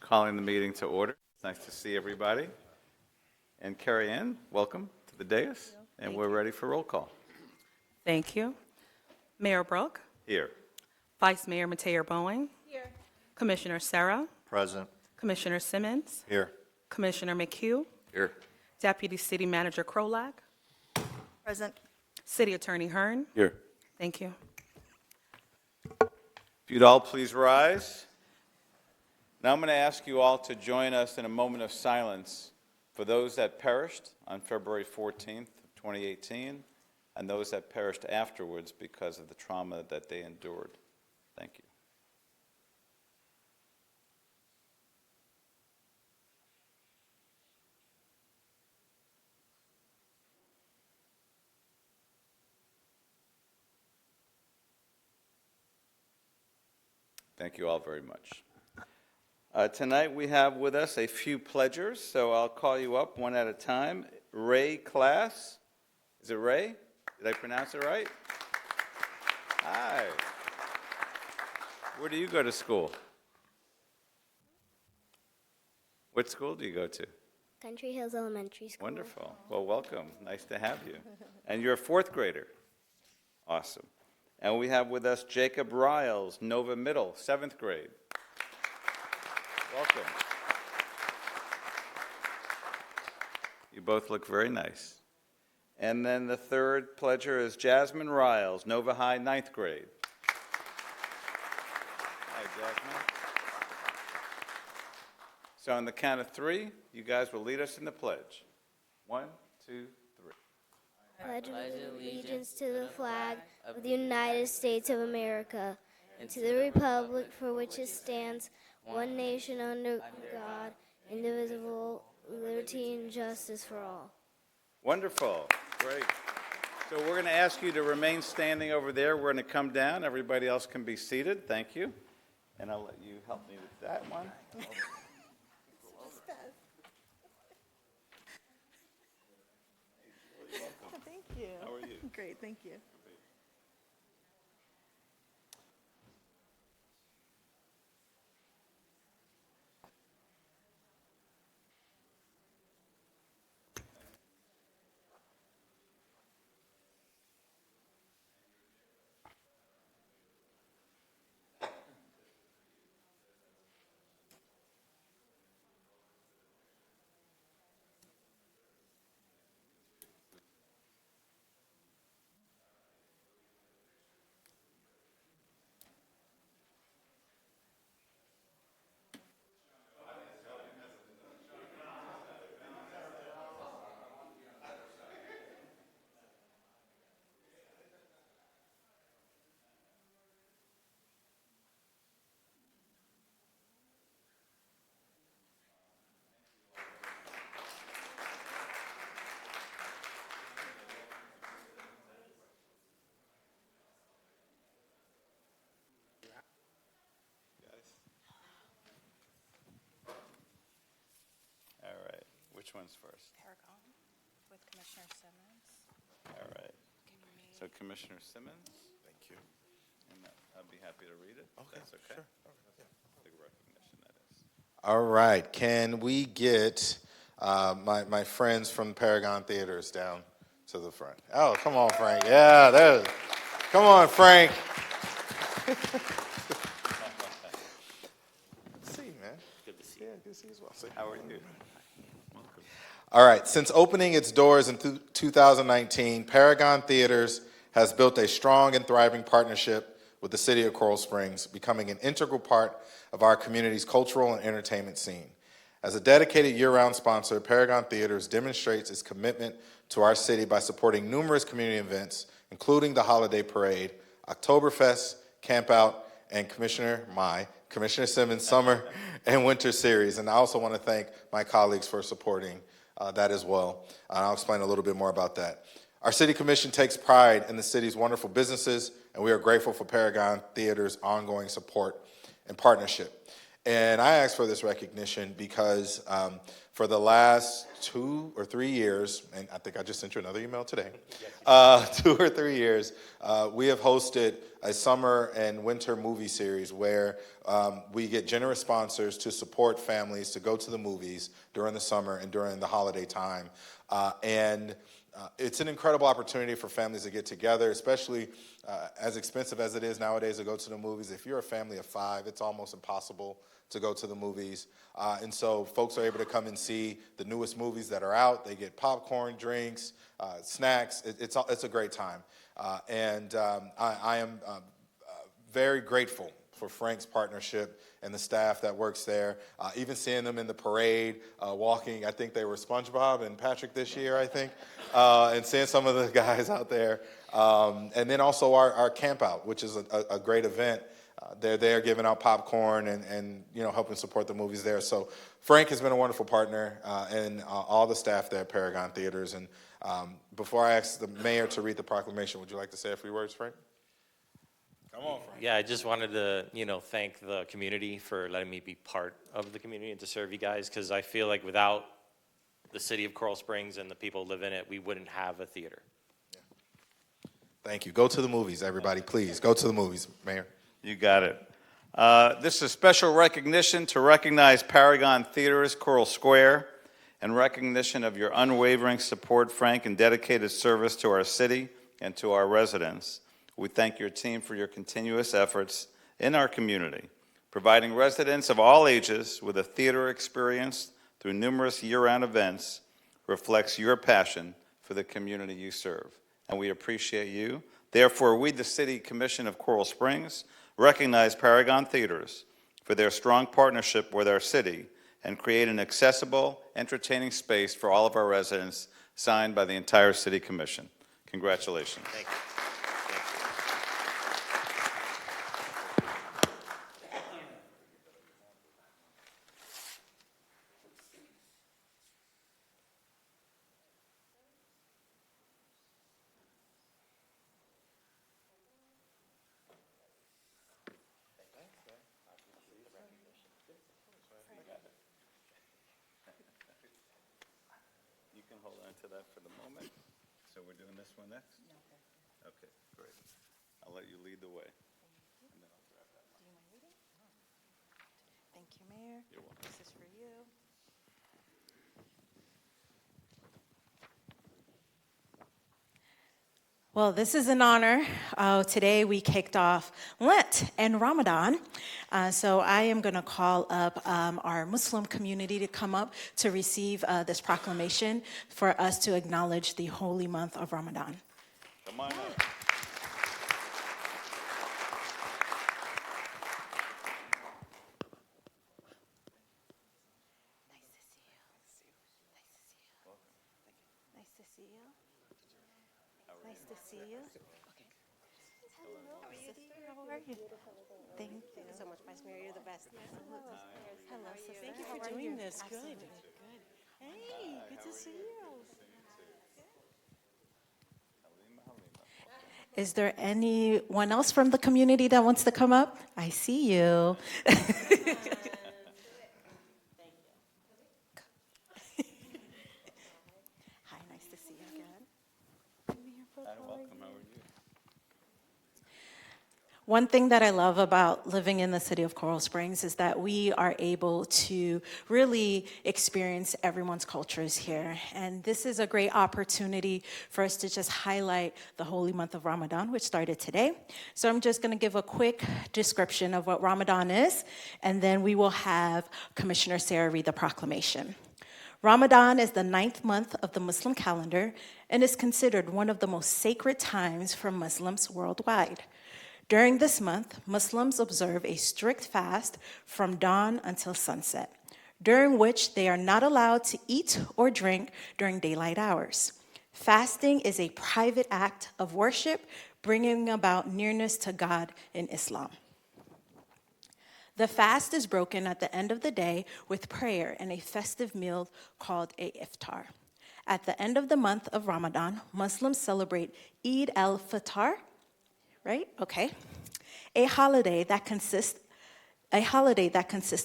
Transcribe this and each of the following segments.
Calling the meeting to order. It's nice to see everybody. And Carrie Ann, welcome to the dais. And we're ready for roll call. Thank you. Mayor Brooke, Here. Vice Mayor Matea Bowen. Here. Commissioner Serra, Present. Commissioner Simmons, Here. Commissioner McHugh, Here. Deputy City Manager Krolak, Present. City Attorney Hearn. Here. Thank you. If you'd all please rise. Now I'm going to ask you all to join us in a moment of silence for those that perished on February 14th of 2018 and those that perished afterwards because of the trauma that they endured. Thank you. Thank you all very much. Tonight we have with us a few pledgers, so I'll call you up one at a time. Ray Class. Is it Ray? Did I pronounce it right? Hi. Where do you go to school? What school do you go to? Country Hills Elementary School. Wonderful. Well, welcome. Nice to have you. And you're a fourth grader. Awesome. And we have with us Jacob Riles, Nova Middle, seventh grade. Welcome. You both look very nice. And then the third pledger is Jasmine Riles, Nova High, ninth grade. Hi, Jasmine. So on the count of three, you guys will lead us in the pledge. 1, 2, 3. Pledge allegiance to the flag of the United States of America and to the republic for which it stands, one nation under God, indivisible, liberty and justice for all. Wonderful. Great. So we're going to ask you to remain standing over there. We're going to come down. Everybody else can be seated. Thank you. And I'll let you help me with that one. Thank you. How are you? Great, thank you. All right. Which one's first? Paragon with Commissioner Simmons. All right. So Commissioner Simmons, Thank you. and I'd be happy to read it. Okay, That's okay. sure. Big recognition, that is. All right. Can we get my friends from Paragon Theaters down to the front? Oh, come on, Frank. Yeah, there's. Come on, Frank. Good to see you, man. Good to see you. Yeah, good to see you as well. How are you? Welcome. All right. Since opening its doors in 2019, Paragon Theaters has built a strong and thriving partnership with the city of Coral Springs, becoming an integral part of our community's cultural and entertainment scene. As a dedicated year-round sponsor, Paragon Theaters demonstrates its commitment to our city by supporting numerous community events, including the Holiday Parade, Oktoberfest, Camp Out, and Commissioner Simmons' Summer and Winter Series. And I also want to thank my colleagues for supporting that as well. I'll explain a little bit more about that. Our City Commission takes pride in the city's wonderful businesses, and we are grateful for Paragon Theater's ongoing support and partnership. And I ask for this recognition because for the last 2 or 3 years, and I think I just sent you another email today, 2 or 3 years, we have hosted a summer and winter movie series where we get generous sponsors to support families to go to the movies during the summer and during the holiday time. It's an incredible opportunity for families to get together, especially as expensive as it is nowadays to go to the movies. If you're a family of 5, it's almost impossible to go to the movies. And so folks are able to come and see the newest movies that are out. They get popcorn, drinks, snacks. It's a great time. I am very grateful for Frank's partnership and the staff that works there. Even seeing them in the parade, walking, I think they were SpongeBob and Patrick this year, I think, and seeing some of the guys out there. And then also our camp out, which is a great event. They're there giving out popcorn and helping support the movies there. So Frank has been a wonderful partner, and all the staff there at Paragon Theaters. And before I ask the mayor to read the proclamation, would you like to say a few words, Frank? Come on, Frank. Yeah, I just wanted to, thank the community for letting me be part of the community and to serve you guys, because I feel like without the city of Coral Springs and the people who live in it, we wouldn't have a theater. Yeah. Thank you. Go to the movies, everybody. Please, go to the movies, Mayor. You got it. This is a special recognition to recognize Paragon Theaters, Coral Square, and recognition of your unwavering support, Frank, and dedicated service to our city and to our residents. We thank your team for your continuous efforts in our community, providing residents of all ages with a theater experience through numerous year-round events reflects your passion for the community you serve, and we appreciate you. Therefore, we, the City Commission of Coral Springs, recognize Paragon Theaters for their strong partnership with our city and create an accessible, entertaining space for all of our residents, signed by the entire City Commission. Congratulations. Thank you. You can hold on to that for the moment. So we're doing this one next? Okay, great. I'll let you lead the way. And then I'll grab that one. Thank you, Mayor. You're welcome. This is for you. Well, this is an honor. Today we kicked off Lent and Ramadan. So I am going to call up our Muslim community to come up to receive this proclamation for us to acknowledge the holy month of Ramadan. Come on up. Nice to see you. Nice to see you. Okay. Hello. How are you, sister? How are you? Thank you. Thank you so much, Vice Mayor. You're the best. Hello, sister. Thank you How for are doing you? this. Good. Absolutely. Good. Hey, good to see you. Is there anyone else from the community that wants to come up? I see you. Hi, nice to see you again. Hi, welcome. How are you? One thing that I love about living in the city of Coral Springs is that we are able to really experience everyone's cultures here. And this is a great opportunity for us to just highlight the holy month of Ramadan, which started today. So I'm just going to give a quick description of what Ramadan is, and then we will have Commissioner Sarah read the proclamation. Ramadan is the 9th month of the Muslim calendar and is considered one of the most sacred times for Muslims worldwide. During this month, Muslims observe a strict fast from dawn until sunset, during which they are not allowed to eat or drink during daylight hours. Fasting is a private act of worship, bringing about nearness to God in Islam. The fast is broken at the end of the day with prayer and a festive meal called a iftar. At the end of the month of Ramadan, Muslims celebrate Eid al-Fitr, right? Okay. A holiday that consists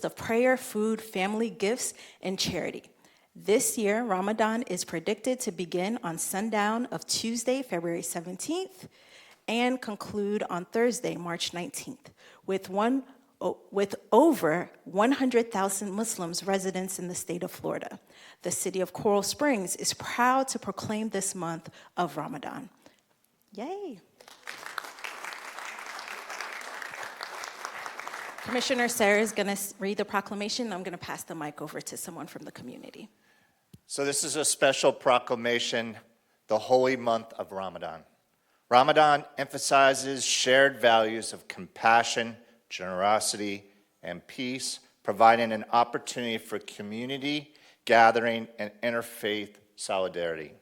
of prayer, food, family gifts, and charity. This year, Ramadan is predicted to begin on sundown of Tuesday, February 17th, and conclude on Thursday, March 19th, with over 100,000 Muslims residents in the state of Florida. The city of Coral Springs is proud to proclaim this month of Ramadan. Yay. Commissioner Sarah is going to read the proclamation. I'm going to pass the mic over to someone from the community. So this is a special proclamation, the holy month of Ramadan. Ramadan emphasizes shared values of compassion, generosity, and peace, providing an opportunity for community, gathering, and interfaith solidarity.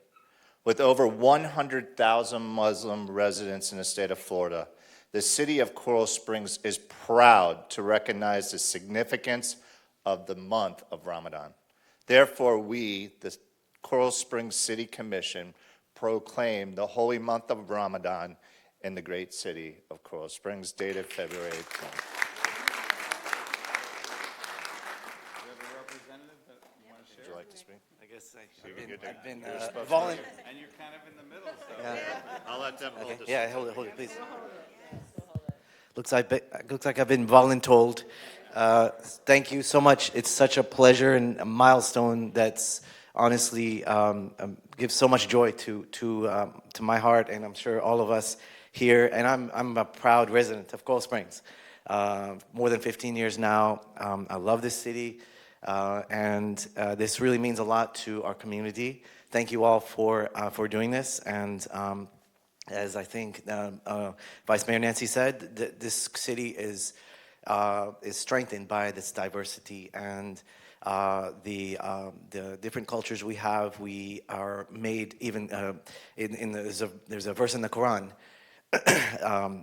With over 100,000 Muslim residents in the state of Florida, the city of Coral Springs is proud to recognize the significance of the month of Ramadan. Therefore, we, the Coral Springs City Commission, proclaim the holy month of Ramadan in the great city of Coral Springs, dated February 18th. Would you like to speak? I guess You're I've been supposed to. volunteering. And you're kind of in the middle, so. I'll let them hold this. Yeah, hold it, please. Looks like I've been voluntold. Thank you so much. It's such a pleasure and a milestone that's honestly gives so much joy to my heart, and I'm sure all of us here. And I'm a proud resident of Coral Springs. More than 15 years now. I love this city, and this really means a lot to our community. Thank you all for doing this, and as I think Vice Mayor Nancy said, this city is strengthened by this diversity and the different cultures we have. We are made even there's a verse in the Quran.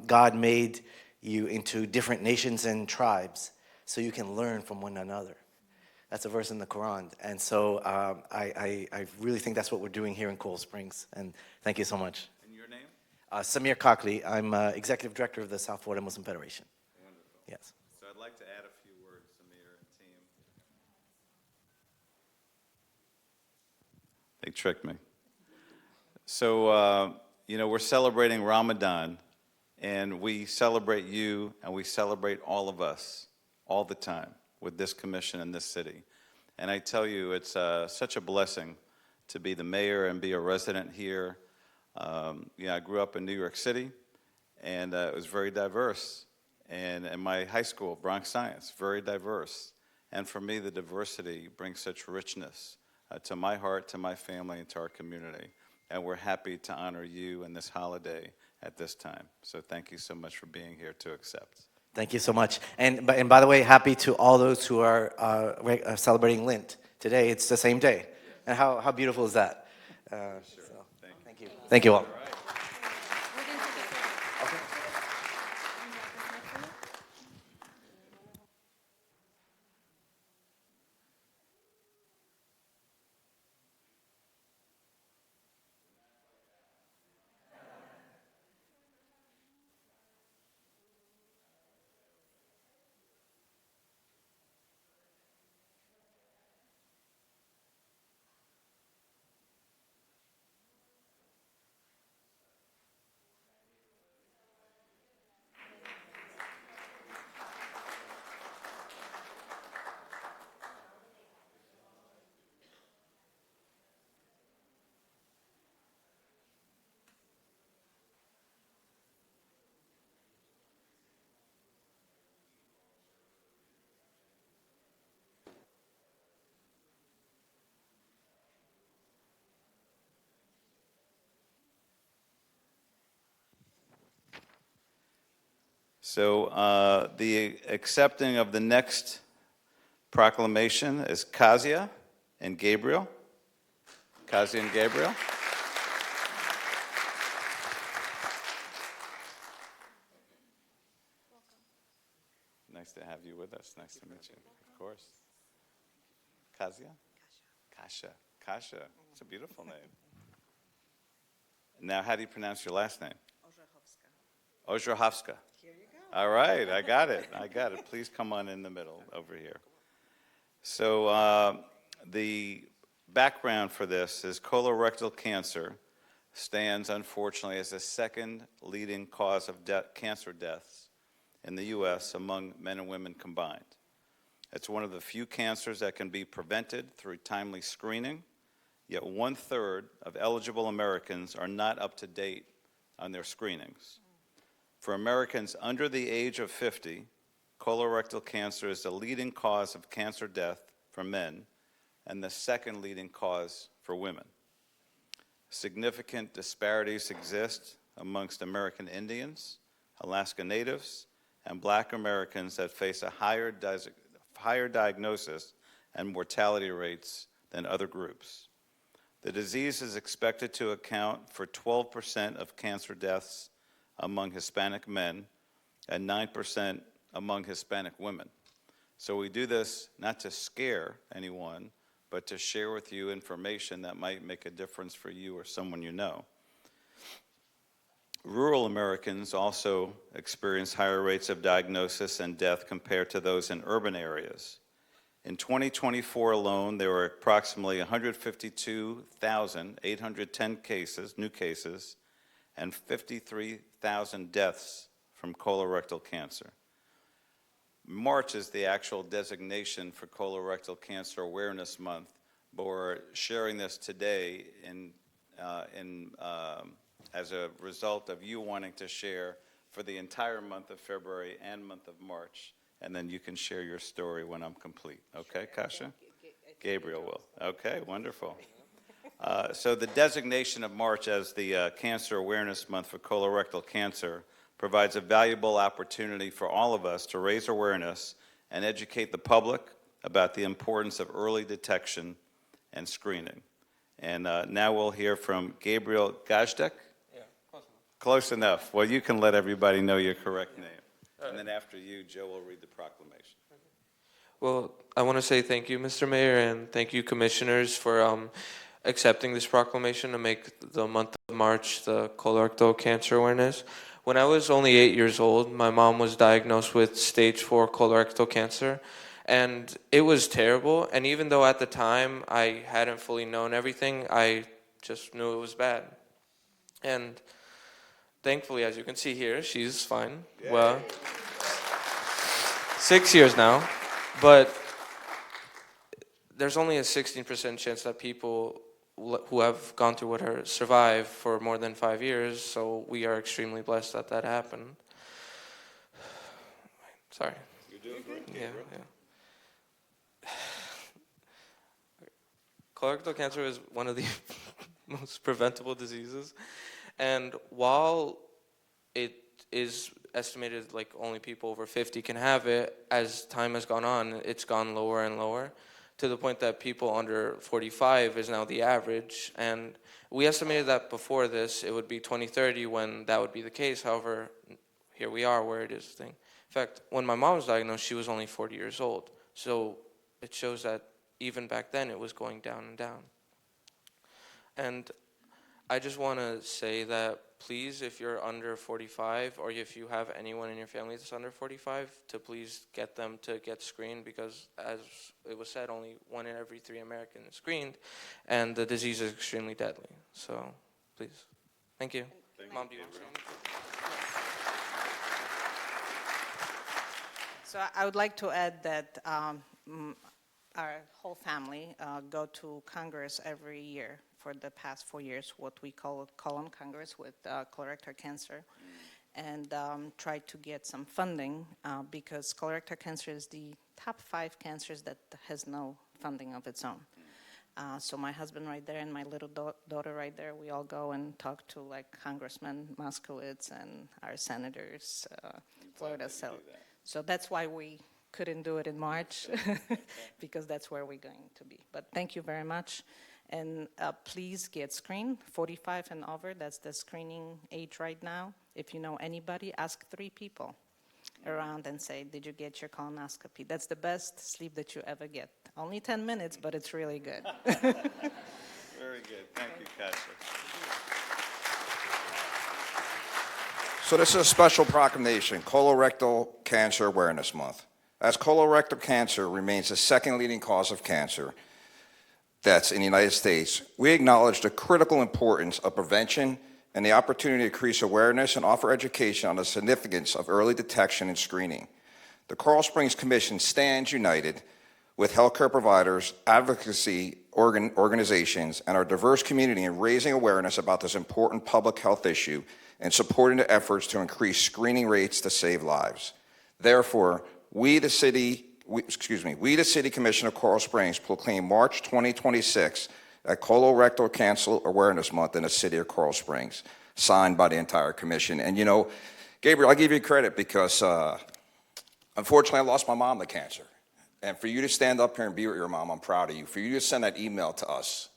God made you into different nations and tribes so you can learn from one another. That's a verse in the Quran, and so I really think that's what we're doing here in Coral Springs. And thank you so much. And your name? Samir Kakli. I'm Executive Director of the South Florida Muslim Federation. Wonderful. Yes. So I'd like to add a few words, Samir and team. They tricked me. So, we're celebrating Ramadan, and we celebrate you, and we celebrate all of us all the time with this commission in this city. And I tell you, it's such a blessing to be the mayor and be a resident here. I grew up in New York City, and it was very diverse. And in my high school, Bronx Science, very diverse. And for me, the diversity brings such richness to my heart, to my family, and to our community. And we're happy to honor you in this holiday at this time. So thank you so much for being here to accept. Thank you so much. And by the way, happy to all those who are celebrating Lent today. It's the same day. And how beautiful is that? Thank you. Thank you all. So the accepting of the next proclamation is Kazia and Gabriel. Kazia and Gabriel. Nice to have you with us. Nice to meet you, of course. Kazia? Kasha. Kasha. It's a beautiful name. Now, how do you pronounce your last name? Ozdrahovska. Here you go. All right, I got it. Please come on in the middle over here. So the background for this is colorectal cancer stands, unfortunately, as the second leading cause of cancer deaths in the U.S. among men and women combined. It's one of the few cancers that can be prevented through timely screening, yet 1/3 of eligible Americans are not up to date on their screenings. For Americans under the age of 50, colorectal cancer is the leading cause of cancer death for men and the second leading cause for women. Significant disparities exist amongst American Indians, Alaska Natives, and Black Americans that face a higher diagnosis and mortality rates than other groups. The disease is expected to account for 12% of cancer deaths among Hispanic men and 9% among Hispanic women. So we do this not to scare anyone, but to share with you information that might make a difference for you or someone you know. Rural Americans also experience higher rates of diagnosis and death compared to those in urban areas. In 2024 alone, there were approximately 152,810 new cases, and 53,000 deaths from colorectal cancer. March is the actual designation for Colorectal Cancer Awareness Month, but we're sharing this today as a result of you wanting to share for the entire month of February and month of March, and then you can share your story when I'm complete. Okay, Kasha? Gabriel will. Okay, wonderful. So the designation of March as the Cancer Awareness Month for colorectal cancer provides a valuable opportunity for all of us to raise awareness and educate the public about the importance of early detection and screening. And now we'll hear from Gabriel Gajdek. Yeah, close enough. Close enough. Well, you can let everybody know your correct name. And then after you, Joe will read the proclamation. Well, I want to say thank you, Mr. Mayor, and thank you, commissioners, for accepting this proclamation to make the month of March the colorectal cancer awareness. When I was only 8 years old, my mom was diagnosed with stage 4 colorectal cancer, and it was terrible. And even though at the time I hadn't fully known everything, I just knew it was bad. And thankfully, as you can see here, she's fine. Yay. Well, 6 years now, but there's only a 16% chance that people who have gone through with her survive for more than 5 years, so we are extremely blessed that that happened. Sorry. You're doing great. Yeah. Colorectal cancer is one of the most preventable diseases, and while it is estimated like only people over 50 can have it, as time has gone on, it's gone lower and lower, to the point that people under 45 is now the average. And we estimated that before this, it would be 2030 when that would be the case. However, here we are where it is the thing. In fact, when my mom was diagnosed, she was only 40 years old. So it shows that even back then, it was going down and down. And I just want to say that please, if you're under 45 or if you have anyone in your family that's under 45, to please get them to get screened, because as it was said, only 1 in every 3 Americans is screened, and the disease is extremely deadly. So please. Thank you. Mom, do you want to say anything? So I would like to add that our whole family go to Congress every year for the past 4 years, what we call Colon Congress with colorectal cancer, and try to get some funding because colorectal cancer is the top 5 cancers that has no funding of its own. So my husband right there and my little daughter right there, we all go and talk to like Congressman Moskowitz and our senators, Florida. So that's why we couldn't do it in March because that's where we're going to be. But thank you very much. And please get screened, 45 and over, that's the screening age right now. If you know anybody, ask 3 people around and say, did you get your colonoscopy? That's the best sleep that you ever get. Only 10 minutes, but it's really good. Very good. Thank you, Kasha. So this is a special proclamation, Colorectal Cancer Awareness Month. As colorectal cancer remains the second leading cause of cancer, deaths in the United States, we acknowledge the critical importance of prevention and the opportunity to increase awareness and offer education on the significance of early detection and screening. The Coral Springs Commission stands united with healthcare providers, advocacy organizations, and our diverse community in raising awareness about this important public health issue and supporting the efforts to increase screening rates to save lives. Therefore, we, the City Commission of Coral Springs, proclaim March 2026 at Colorectal Cancer Awareness Month in the city of Coral Springs, signed by the entire commission. And you know, Gabriel, I give you credit because unfortunately I lost my mom to cancer. And for you to stand up here and be with your mom, I'm proud of you. For you to send that email to us,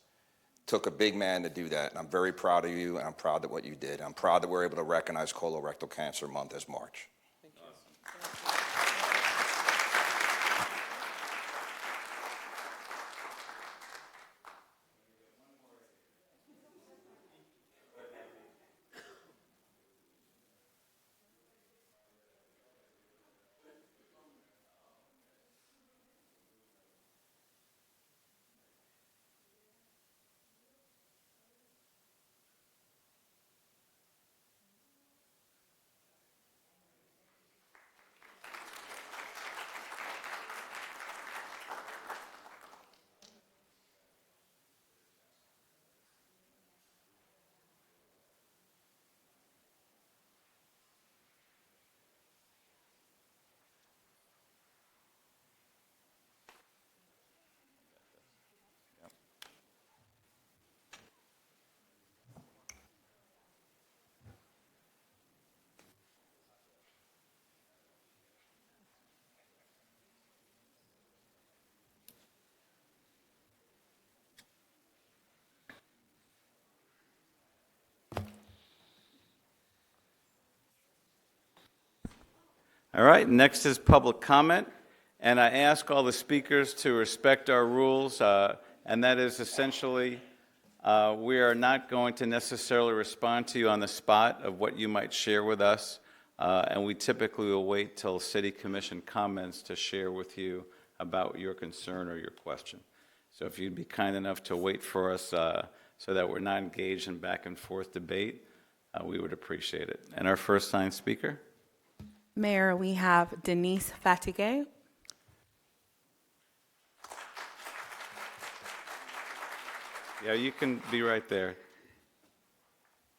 took a big man to do that. And I'm very proud of you, and I'm proud of what you did. I'm proud that we're able to recognize Colorectal Cancer Month as March. Thank you. All right, next is public comment, and I ask all the speakers to respect our rules, and that is essentially we are not going to necessarily respond to you on the spot of what you might share with us, and we typically will wait till City Commission comments to share with you about your concern or your question. So if you'd be kind enough to wait for us so that we're not engaged in back and forth debate, we would appreciate it. And our first signed speaker? Mayor, we have Denise Fatigue. Yeah, you can be right there.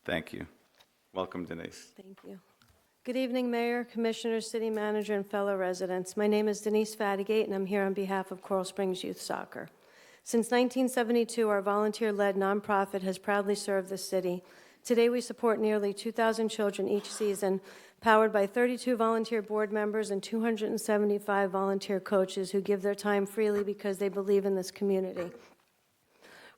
Thank you. Welcome, Denise. Thank you. Good evening, Mayor, Commissioners, City Manager, and fellow residents. My name is Denise Fatigate, and I'm here on behalf of Coral Springs Youth Soccer. Since 1972, our volunteer-led nonprofit has proudly served the city. Today, we support nearly 2,000 children each season, powered by 32 volunteer board members and 275 volunteer coaches who give their time freely because they believe in this community.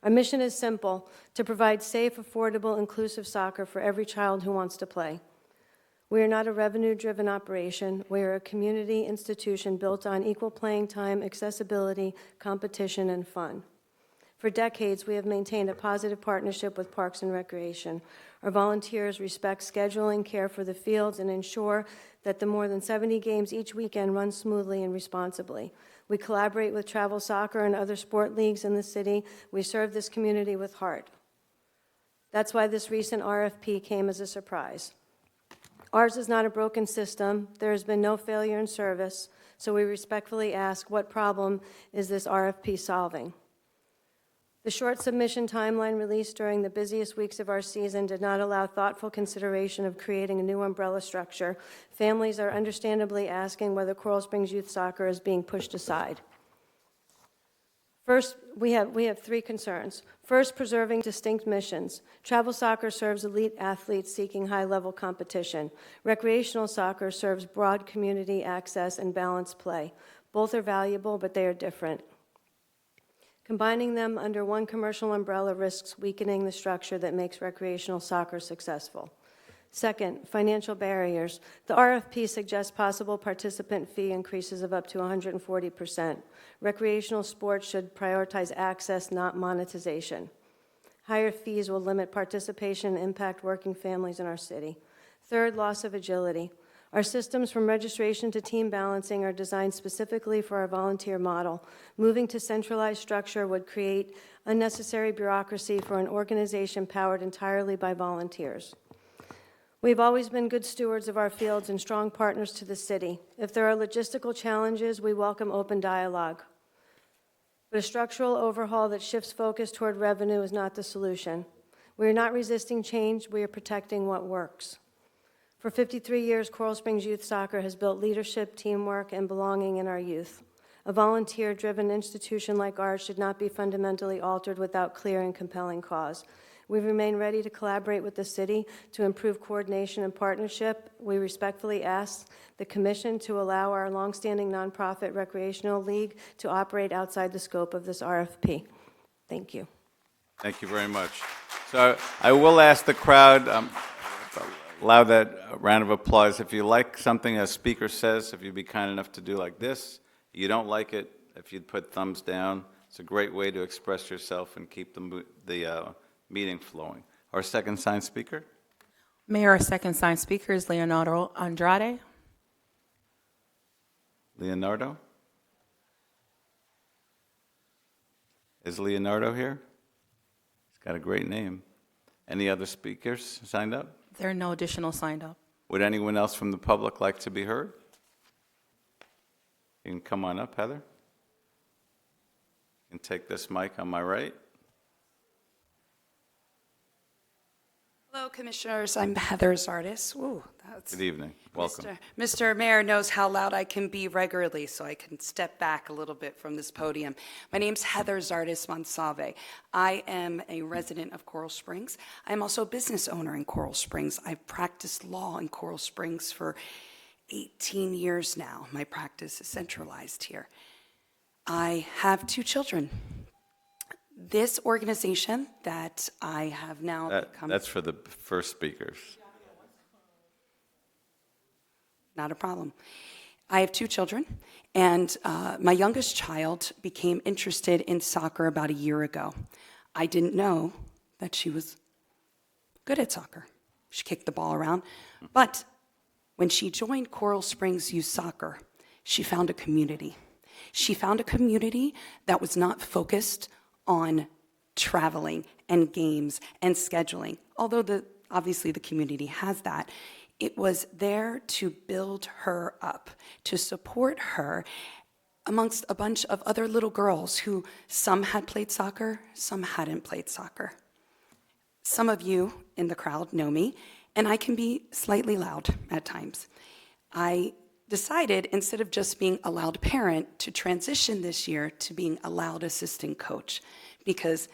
Our mission is simple: to provide safe, affordable, inclusive soccer for every child who wants to play. We are not a revenue-driven operation. We are a community institution built on equal playing time, accessibility, competition, and fun. For decades, we have maintained a positive partnership with Parks and Recreation. Our volunteers respect scheduling, care for the fields, and ensure that the more than 70 games each weekend run smoothly and responsibly. We collaborate with travel soccer and other sport leagues in the city. We serve this community with heart. That's why this recent RFP came as a surprise. Ours is not a broken system. There has been no failure in service, so we respectfully ask, what problem is this RFP solving? The short submission timeline released during the busiest weeks of our season did not allow thoughtful consideration of creating a new umbrella structure. Families are understandably asking whether Coral Springs Youth Soccer is being pushed aside. First, we have three concerns. First, preserving distinct missions. Travel soccer serves elite athletes seeking high-level competition. Recreational soccer serves broad community access and balanced play. Both are valuable, but they are different. Combining them under one commercial umbrella risks weakening the structure that makes recreational soccer successful. Second, financial barriers. The RFP suggests possible participant fee increases of up to 140%. Recreational sports should prioritize access, not monetization. Higher fees will limit participation and impact working families in our city. Third, loss of agility. Our systems from registration to team balancing are designed specifically for our volunteer model. Moving to centralized structure would create unnecessary bureaucracy for an organization powered entirely by volunteers. We've always been good stewards of our fields and strong partners to the city. If there are logistical challenges, we welcome open dialogue. But a structural overhaul that shifts focus toward revenue is not the solution. We are not resisting change, we are protecting what works. For 53 years, Coral Springs Youth Soccer has built leadership, teamwork, and belonging in our youth. A volunteer-driven institution like ours should not be fundamentally altered without clear and compelling cause. We remain ready to collaborate with the city to improve coordination and partnership. We respectfully ask the Commission to allow our longstanding nonprofit recreational league to operate outside the scope of this RFP. Thank you. Thank you very much. So I will ask the crowd, allow that round of applause. If you like something a speaker says, if you'd be kind enough to do like this. You don't like it, if you'd put thumbs down. It's a great way to express yourself and keep the meeting flowing. Our second signed speaker? Mayor, our second signed speaker is Leonardo Andrade. Leonardo? Is Leonardo here? He's got a great name. Any other speakers signed up? There are no additional signed up. Would anyone else from the public like to be heard? You can come on up, Heather. You can take this mic on my right. Hello, Commissioners. I'm Heather Zardis. Ooh, that's Good evening. Welcome. Mr. Mayor knows how loud I can be regularly, so I can step back a little bit from this podium. My name's Heather Zardis Monsave. I am a resident of Coral Springs. I'm also a business owner in Coral Springs. I've practiced law in Coral Springs for 18 years now. My practice is centralized here. I have 2 children. This organization that I have now become... That's for the first speakers. Not a problem. I have 2 children, and my youngest child became interested in soccer about a year ago. I didn't know that she was good at soccer. She kicked the ball around, but when she joined Coral Springs Youth Soccer, she found a community. She found a community that was not focused on traveling and games and scheduling, although obviously the community has that. It was there to build her up, to support her amongst a bunch of other little girls who some had played soccer, some hadn't played soccer. Some of you in the crowd know me, and I can be slightly loud at times. I decided, instead of just being a loud parent, to transition this year to being a loud assistant coach, because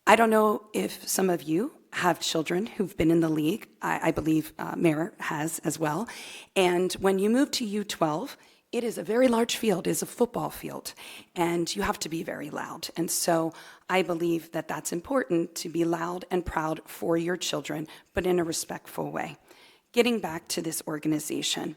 I don't know if some of you have children who've been in the league. I believe Mayor has as well. And when you move to U12, it is a very large field, it is a football field, and you have to be very loud. And so I believe that that's important, to be loud and proud for your children, but in a respectful way. Getting back to this organization,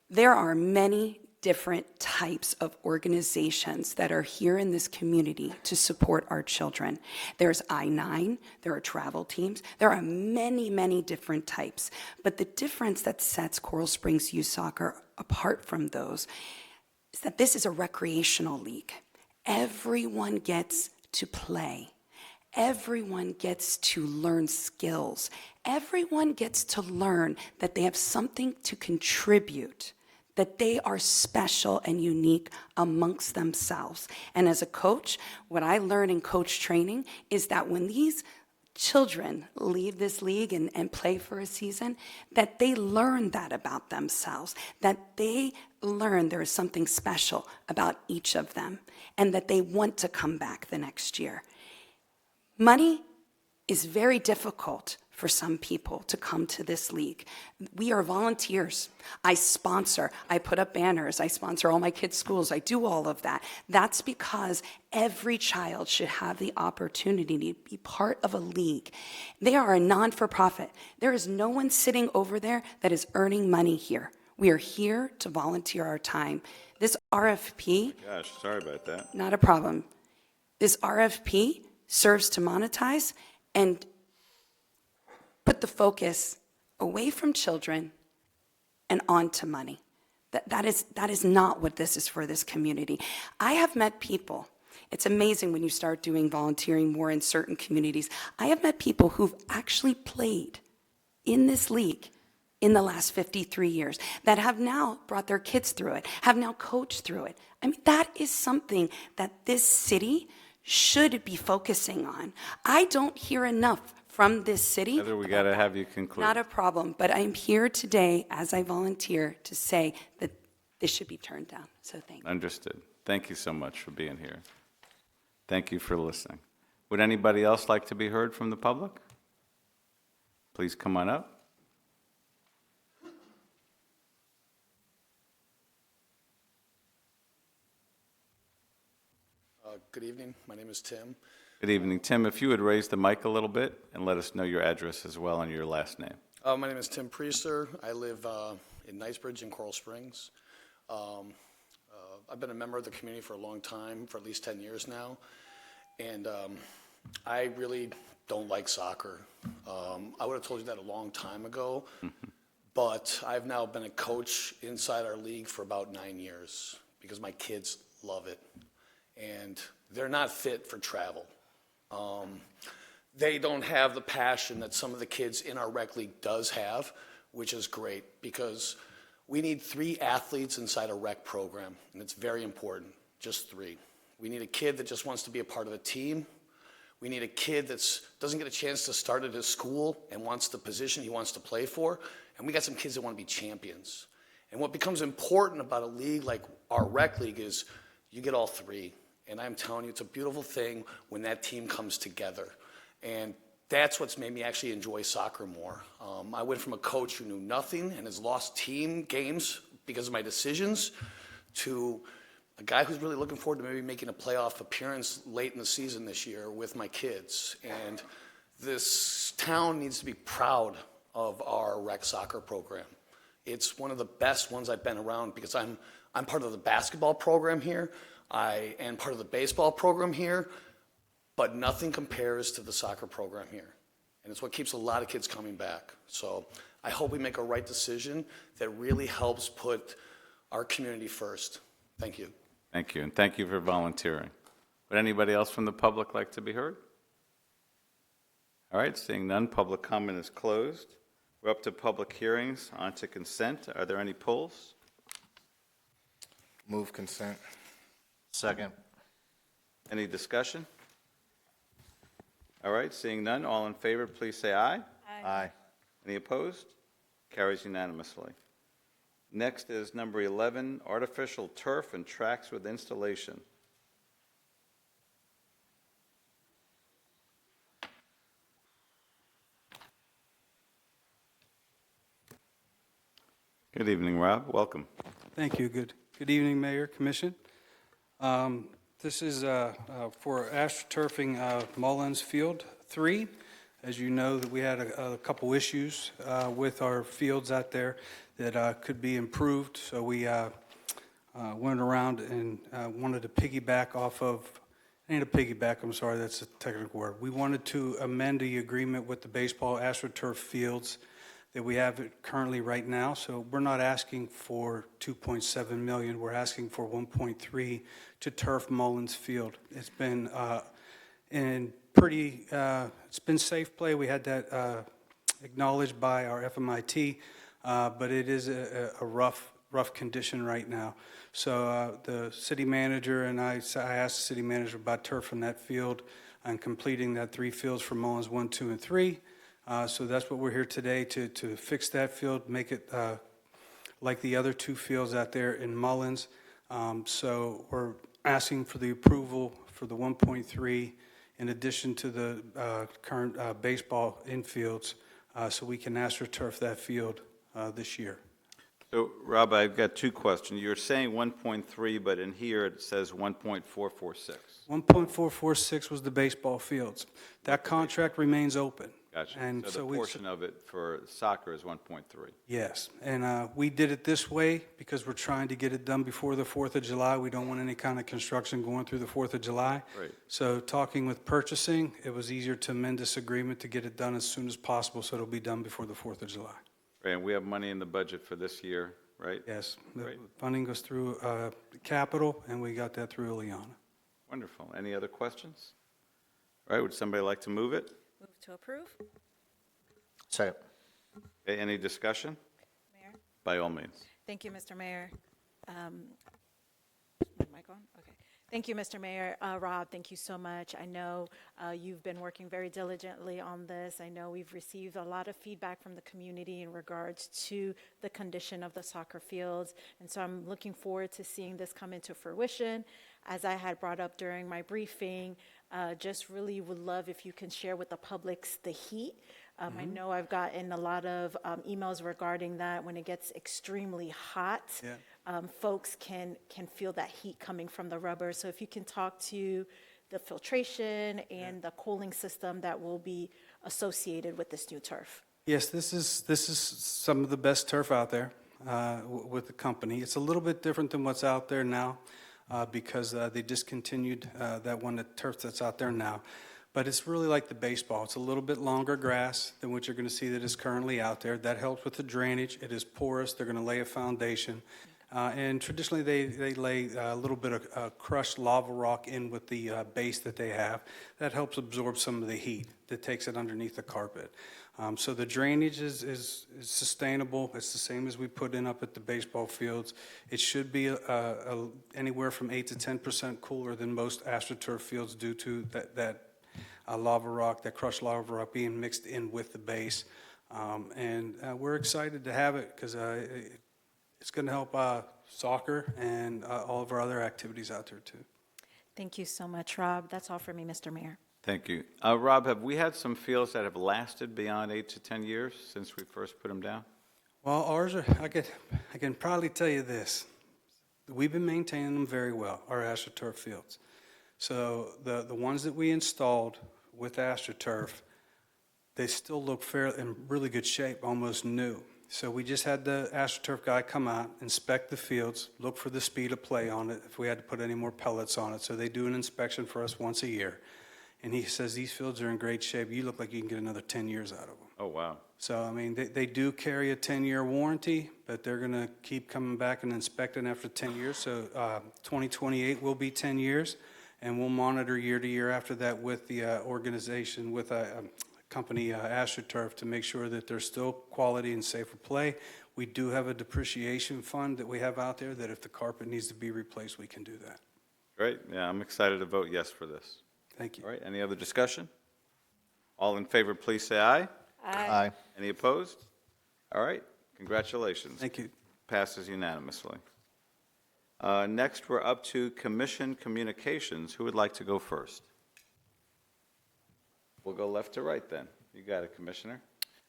there are many different types of organizations that are here in this community to support our children. There's I-9, there are travel teams, there are many, many different types. But the difference that sets Coral Springs Youth Soccer apart from those is that this is a recreational league. Everyone gets to play. Everyone gets to learn skills. Everyone gets to learn that they have something to contribute, that they are special and unique amongst themselves. And as a coach, what I learned in coach training is that when these children leave this league and play for a season, that they learn that about themselves, that they learn there is something special about each of them, and that they want to come back the next year. Money is very difficult for some people to come to this league. We are volunteers. I sponsor, I put up banners, I sponsor all my kids' schools, I do all of that. That's because every child should have the opportunity to be part of a league. They are a non-for-profit. There is no one sitting over there that is earning money here. We are here to volunteer our time. This RFP... Gosh, sorry about that. Not a problem. This RFP serves to monetize and put the focus away from children and on to money. That is not what this is for this community. I have met people, it's amazing when you start doing volunteering more in certain communities. I have met people who've actually played in this league in the last 53 years, that have now brought their kids through it, have now coached through it. I mean, that is something that this city should be focusing on. I don't hear enough from this city. Heather, we got to have you conclude. Not a problem, but I'm here today as I volunteer to say that this should be turned down, so thank you. Understood. Thank you so much for being here. Thank you for listening. Would anybody else like to be heard from the public? Please come on up. Good evening. My name is Tim. Good evening. Tim, if you would raise the mic a little bit and let us know your address as well and your last name. My name is Tim Priester. I live in Knightsbridge in Coral Springs. I've been a member of the community for a long time, for at least 10 years now, and I really don't like soccer. I would have told you that a long time ago, but I've now been a coach inside our league for about 9 years because my kids love it, and they're not fit for travel. They don't have the passion that some of the kids in our rec league does have, which is great because we need 3 athletes inside a rec program, and it's very important, just 3. We need a kid that just wants to be a part of the team. We need a kid that doesn't get a chance to start at his school and wants the position he wants to play for, and we got some kids that want to be champions. And what becomes important about a league like our rec league is you get all 3. And I'm telling you, it's a beautiful thing when that team comes together. And that's what's made me actually enjoy soccer more. I went from a coach who knew nothing and has lost team games because of my decisions to a guy who's really looking forward to maybe making a playoff appearance late in the season this year with my kids. And this town needs to be proud of our rec soccer program. It's one of the best ones I've been around because I'm part of the basketball program here. I am part of the baseball program here, but nothing compares to the soccer program here. And it's what keeps a lot of kids coming back. So I hope we make a right decision that really helps put our community first. Thank you. Thank you, and thank you for volunteering. Would anybody else from the public like to be heard? All right, seeing none, public comment is closed. We're up to public hearings, on to consent. Are there any polls? Move consent. Second. Any discussion? All right, seeing none, all in favor, please say aye. Aye. Any opposed? Carries unanimously. Next is number 11, artificial turf and tracks with installation. Good evening, Rob. Welcome. Thank you. Good evening, Mayor, Commission. This is for astroturfing Mullins Field 3. As you know, that we had a couple issues with our fields out there that could be improved. So we went around and wanted to piggyback off of, ain't a piggyback, I'm sorry, that's a technical word. We wanted to amend the agreement with the baseball astroturf fields that we have currently right now. So we're not asking for 2.7 million, we're asking for 1.3 to turf Mullins Field. It's been it's been safe play. We had that acknowledged by our FMIT, but it is a rough condition right now. So the city manager and I asked the city manager about turfing that field and completing that 3 fields for Mullins 1, 2, and 3. So that's what we're here today to fix that field, make it like the other 2 fields out there in Mullins. So we're asking for the approval for the 1.3 in addition to the current baseball infields, so we can astroturf that field this year. So, Rob, I've got 2 questions. You're saying 1.3, but in here it says 1.446. 1.446 was the baseball fields. That contract remains open. Gotcha. And so the portion of it for soccer is 1.3. Yes, and we did it this way because we're trying to get it done before the 4th of July. We don't want any kind of construction going through the 4th of July. Right. So talking with purchasing, it was easier to amend this agreement to get it done as soon as possible so it'll be done before the 4th of July. Right, and we have money in the budget for this year, right? Yes, the Great. funding goes through capital, and we got that through Ileana. Wonderful. Any other questions? All right, would somebody like to move it? Move to approve. Second. Okay, any discussion? Mayor? By all means. Thank you, Mr. Mayor. Mic on? Okay. Thank you, Mr. Mayor. Rob, thank you so much. I know you've been working very diligently on this. I know we've received a lot of feedback from the community in regards to the condition of the soccer fields, and so I'm looking forward to seeing this come into fruition. As I had brought up during my briefing, just really would love if you can share with the public the heat. I know I've gotten a lot of emails regarding that. When it gets extremely hot, folks can feel that heat coming from the rubber. So if you can talk to the filtration and the cooling system that will be associated with this new turf. Yes, this is some of the best turf out there with the company. It's a little bit different than what's out there now because they discontinued the turf that's out there now. But it's really like the baseball. It's a little bit longer grass than what you're going to see that is currently out there. That helps with the drainage. It is porous. They're going to lay a foundation. And traditionally, they lay a little bit of crushed lava rock in with the base that they have. That helps absorb some of the heat that takes it underneath the carpet. So the drainage is sustainable. It's the same as we put in up at the baseball fields. It should be anywhere from 8 to 10% cooler than most AstroTurf fields due to that lava rock, that crushed lava rock being mixed in with the base. And we're excited to have it because it's going to help soccer and all of our other activities out there too. Thank you so much, Rob. That's all for me, Mr. Mayor. Thank you. Rob, have we had some fields that have lasted beyond 8 to 10 years since we first put them down? Well, ours are, I can probably tell you this. We've been maintaining them very well, our AstroTurf fields. So the ones that we installed with AstroTurf, they still look in really good shape, almost new. So we just had the AstroTurf guy come out, inspect the fields, look for the speed of play on it, if we had to put any more pellets on it. So they do an inspection for us once a year. And he says, these fields are in great shape. You look like you can get another 10 years out of them. Oh, wow. So, I mean, they do carry a 10-year warranty, but they're going to keep coming back and inspecting after 10 years. So 2028 will be 10 years, and we'll monitor year to year after that with the organization, with a company, AstroTurf, to make sure that there's still quality and safer play. We do have a depreciation fund that we have out there that if the carpet needs to be replaced, we can do that. Great. Yeah, I'm excited to vote yes for this. Thank you. All right, any other discussion? All in favor, please say aye. Aye. Any opposed? All right, congratulations. Thank you. Passes unanimously. Next, we're up to Commission Communications. Who would like to go first? We'll go left to right then. You got it, Commissioner.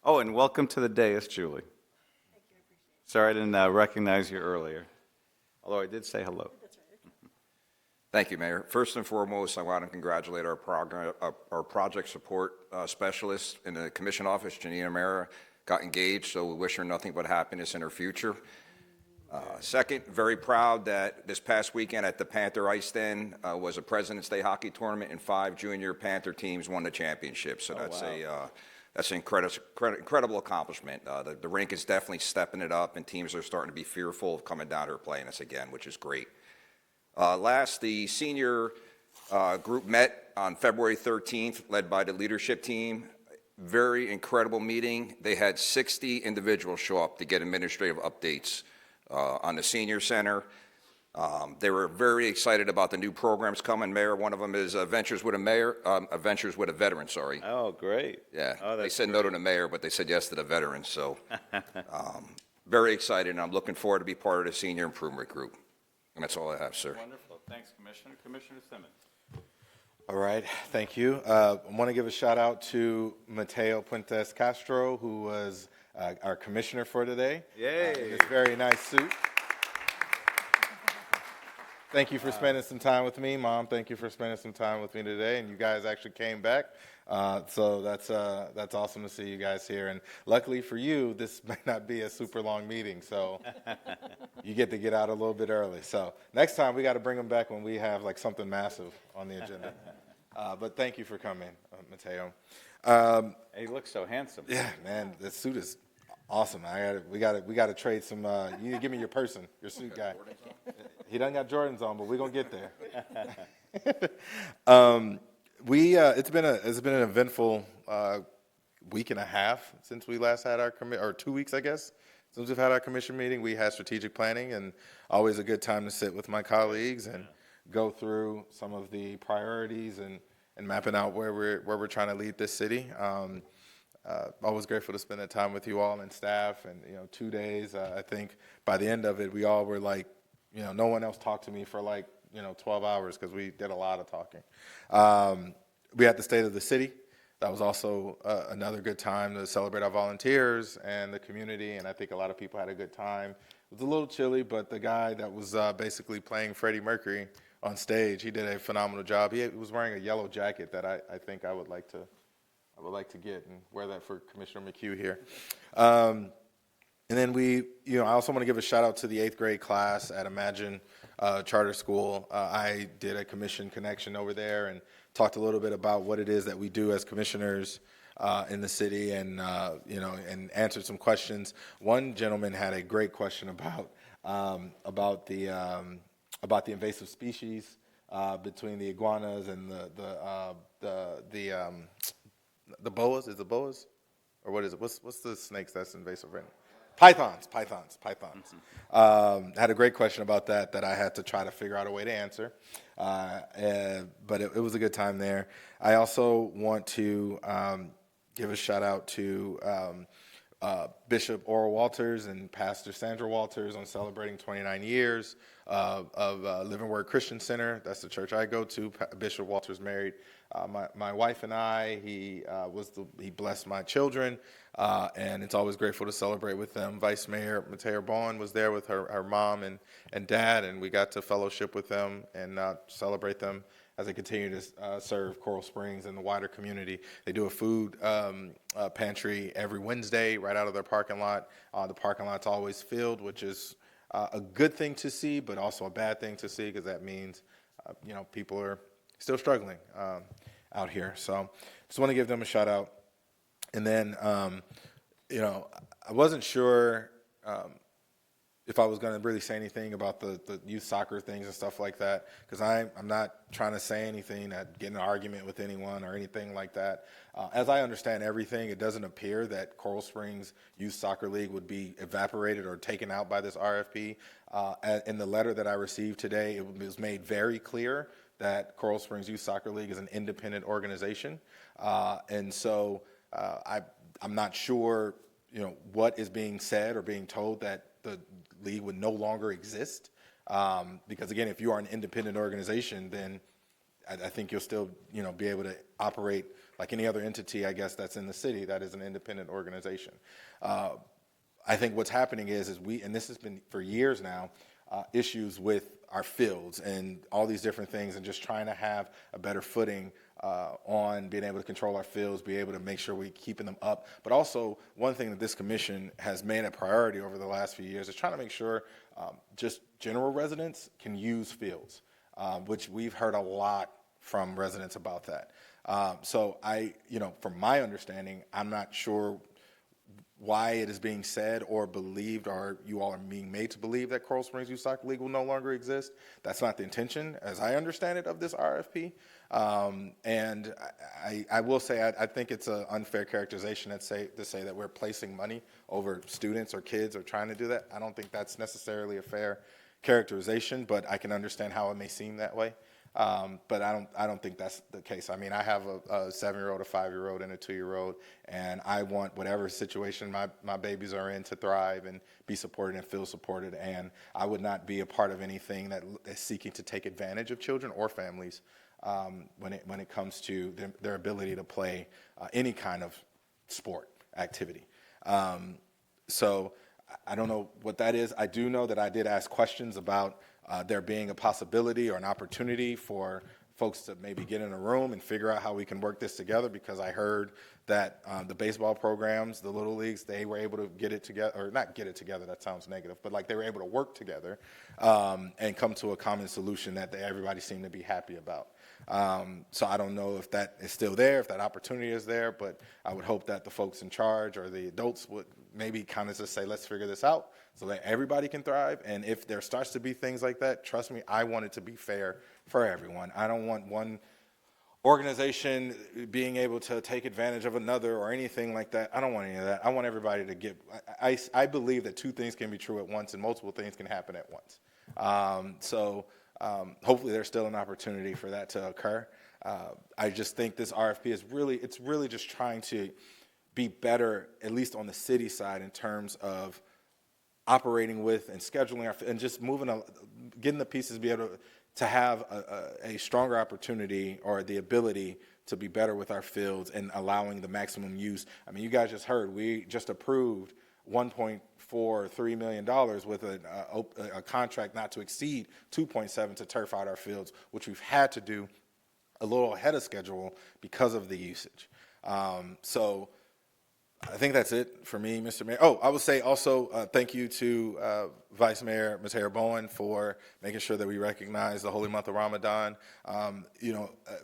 Oh, and welcome to the dais, Julie. Thank you, I appreciate it. Sorry I didn't recognize you earlier, although I did say hello. Thank you, Mayor. First and foremost, I want to congratulate our project support specialist in the commission office, Janina Mera, got engaged, so we wish her nothing but happiness in her future. Second, very proud that this past weekend at the Panther Ice Den was a President's Day hockey tournament, and 5 junior Panther teams won the championship. So that's an incredible accomplishment. The rink is definitely stepping it up, and teams are starting to be fearful of coming down here playing us again, which is great. Last, the senior group met on February 13th, led by the leadership team. Very incredible meeting. They had 60 individuals show up to get administrative updates on the senior center. They were very excited about the new programs coming. Mayor, one of them is Ventures with a Veteran, sorry. Oh, great. Yeah, Oh, they that's said no to the mayor, but they said yes to the veterans. So very excited, and I'm looking forward to be part of the senior improvement group. And that's all I have, sir. Wonderful. Thanks, Commissioner. Commissioner Simmons. All right, thank you. I want to give a shout out to Mateo Puentes Castro, who was our commissioner for today. Yay. In this very nice suit. Thank you for spending some time with me, Mom. Thank you for spending some time with me today, and you guys actually came back. So that's awesome to see you guys here. And luckily for you, this may not be a super long meeting, so you get to get out a little bit early. So next time we got to bring them back when we have like something massive on the agenda. But thank you for coming, Mateo. He looks so handsome. Yeah, man, this suit is Awesome. We got to trade some. You need to give me your person, your suit guy. He doesn't got Jordans on, but we're gonna get there. It's been an eventful week and a half since we last had our or 2 weeks, I guess, since we've had our commission meeting. We had strategic planning, and always a good time to sit with my colleagues and go through some of the priorities and mapping out where we're trying to lead this city. Always grateful to spend that time with you all and staff, and 2 days. I think by the end of it, we all were like, no one else talked to me for like 12 hours because we did a lot of talking. We had the State of the City. That was also another good time to celebrate our volunteers and the community, and I think a lot of people had a good time. It was a little chilly, but the guy that was basically playing Freddie Mercury on stage, he did a phenomenal job. He was wearing a yellow jacket that I think I would like to get and wear that for Commissioner McHugh here. And then I also want to give a shout out to the 8th grade class at Imagine Charter School. I did a commission connection over there and talked a little bit about what it is that we do as commissioners in the city, and and answered some questions. One gentleman had a great question about the invasive species between the iguanas and the boas. Is it boas, or what is it? What's the snakes that's invasive right now? Pythons. Had a great question about that I had to try to figure out a way to answer. But it was a good time there. I also want to give a shout out to Bishop Oral Walters and Pastor Sandra Walters on celebrating 29 years of Living Word Christian Center. That's the church I go to. Bishop Walters married my wife and I. He blessed my children, and it's always grateful to celebrate with them. Vice Mayor Mateo Bowen was there with her mom and dad, and we got to fellowship with them and celebrate them as they continue to serve Coral Springs and the wider community. They do a food pantry every Wednesday right out of their parking lot. The parking lot's always filled, which is a good thing to see, but also a bad thing to see, because that means people are still struggling out here. So just want to give them a shout out. And then I wasn't sure if I was going to really say anything about the youth soccer things and stuff like that, because I'm not trying to say anything that get in an argument with anyone or anything like that. As I understand everything, it doesn't appear that Coral Springs Youth Soccer League would be evaporated or taken out by this RFP. In the letter that I received today, it was made very clear that Coral Springs Youth Soccer League is an independent organization. And so I'm not sure what is being said or being told that the league would no longer exist, because again, if you are an independent organization, then I think you'll still be able to operate like any other entity, I guess, that's in the city that is an independent organization. I think what's happening is we, and this has been for years now, issues with our fields and all these different things, and just trying to have a better footing on being able to control our fields, be able to make sure we're keeping them up. But also, one thing that this commission has made a priority over the last few years is trying to make sure just general residents can use fields, which we've heard a lot from residents about that. So from my understanding, I'm not sure why it is being said or believed, or you all are being made to believe that Coral Springs Youth Soccer League will no longer exist. That's not the intention, as I understand it, of this RFP. And I will say I think it's an unfair characterization to say that we're placing money over students or kids or trying to do that. I don't think that's necessarily a fair characterization, but I can understand how it may seem that way. But I don't think that's the case. I mean, I have a 7-year-old, a 5-year-old, and a 2-year-old, and I want whatever situation my babies are in to thrive and be supported and feel supported. And I would not be a part of anything that is seeking to take advantage of children or families when it comes to their ability to play any kind of sport activity. So I don't know what that is. I do know that I did ask questions about there being a possibility or an opportunity for folks to maybe get in a room and figure out how we can work this together, because I heard that the baseball programs, the little leagues, they were able to get it together, or not get it together, that sounds negative, but like they were able to work together and come to a common solution that everybody seemed to be happy about. So I don't know if that is still there, if that opportunity is there, but I would hope that the folks in charge or the adults would maybe kind of just say, let's figure this out so that everybody can thrive. And if there starts to be things like that, trust me, I want it to be fair for everyone. I don't want one organization being able to take advantage of another or anything like that. I don't want any of that. I want everybody to get, I believe that two things can be true at once and multiple things can happen at once. Hopefully there's still an opportunity for that to occur. I just think this RFP is it's really just trying to be better, at least on the city side, in terms of operating with and scheduling and just getting the pieces to be able to have a stronger opportunity or the ability to be better with our fields and allowing the maximum use. I mean, you guys just heard, we just approved $1.43 million with a contract not to exceed 2.7 to turf out our fields, which we've had to do a little ahead of schedule because of the usage. So I think that's it for me, Mr. Mayor. Oh, I would say also thank you to Vice Mayor Mateo Bowen for making sure that we recognize the holy month of Ramadan.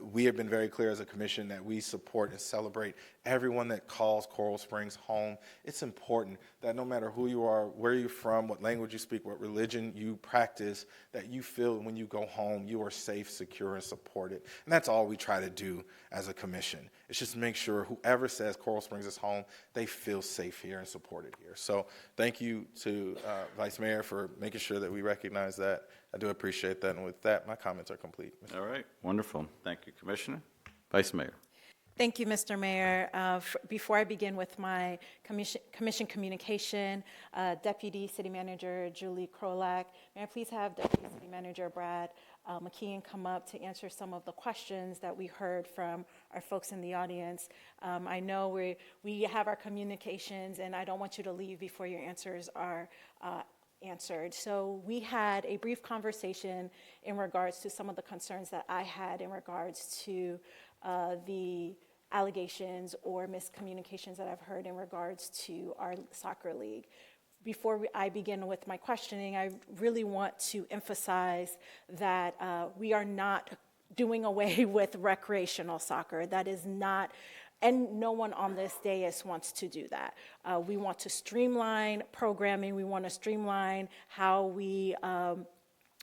We have been very clear as a commission that we support and celebrate everyone that calls Coral Springs home. It's important that no matter who you are, where you're from, what language you speak, what religion you practice, that you feel when you go home you are safe, secure, and supported. And that's all we try to do as a commission. It's just make sure whoever says Coral Springs is home, they feel safe here and supported here. So thank you to Vice Mayor for making sure that we recognize that. I do appreciate that. And with that, my comments are complete. All right, wonderful. Thank you, Commissioner. Vice Mayor. Thank you, Mr. Mayor. Before I begin with my commission communication, Deputy City Manager Julie Krolak, may I please have Deputy City Manager Brad McKeon come up to answer some of the questions that we heard from our folks in the audience. I know we have our communications, and I don't want you to leave before your answers are answered. So we had a brief conversation in regards to some of the concerns that I had in regards to the allegations or miscommunications that I've heard in regards to our soccer league. Before I begin with my questioning, I really want to emphasize that we are not doing away with recreational soccer. That is not, and no one on this dais wants to do that. We want to streamline programming. We want to streamline how we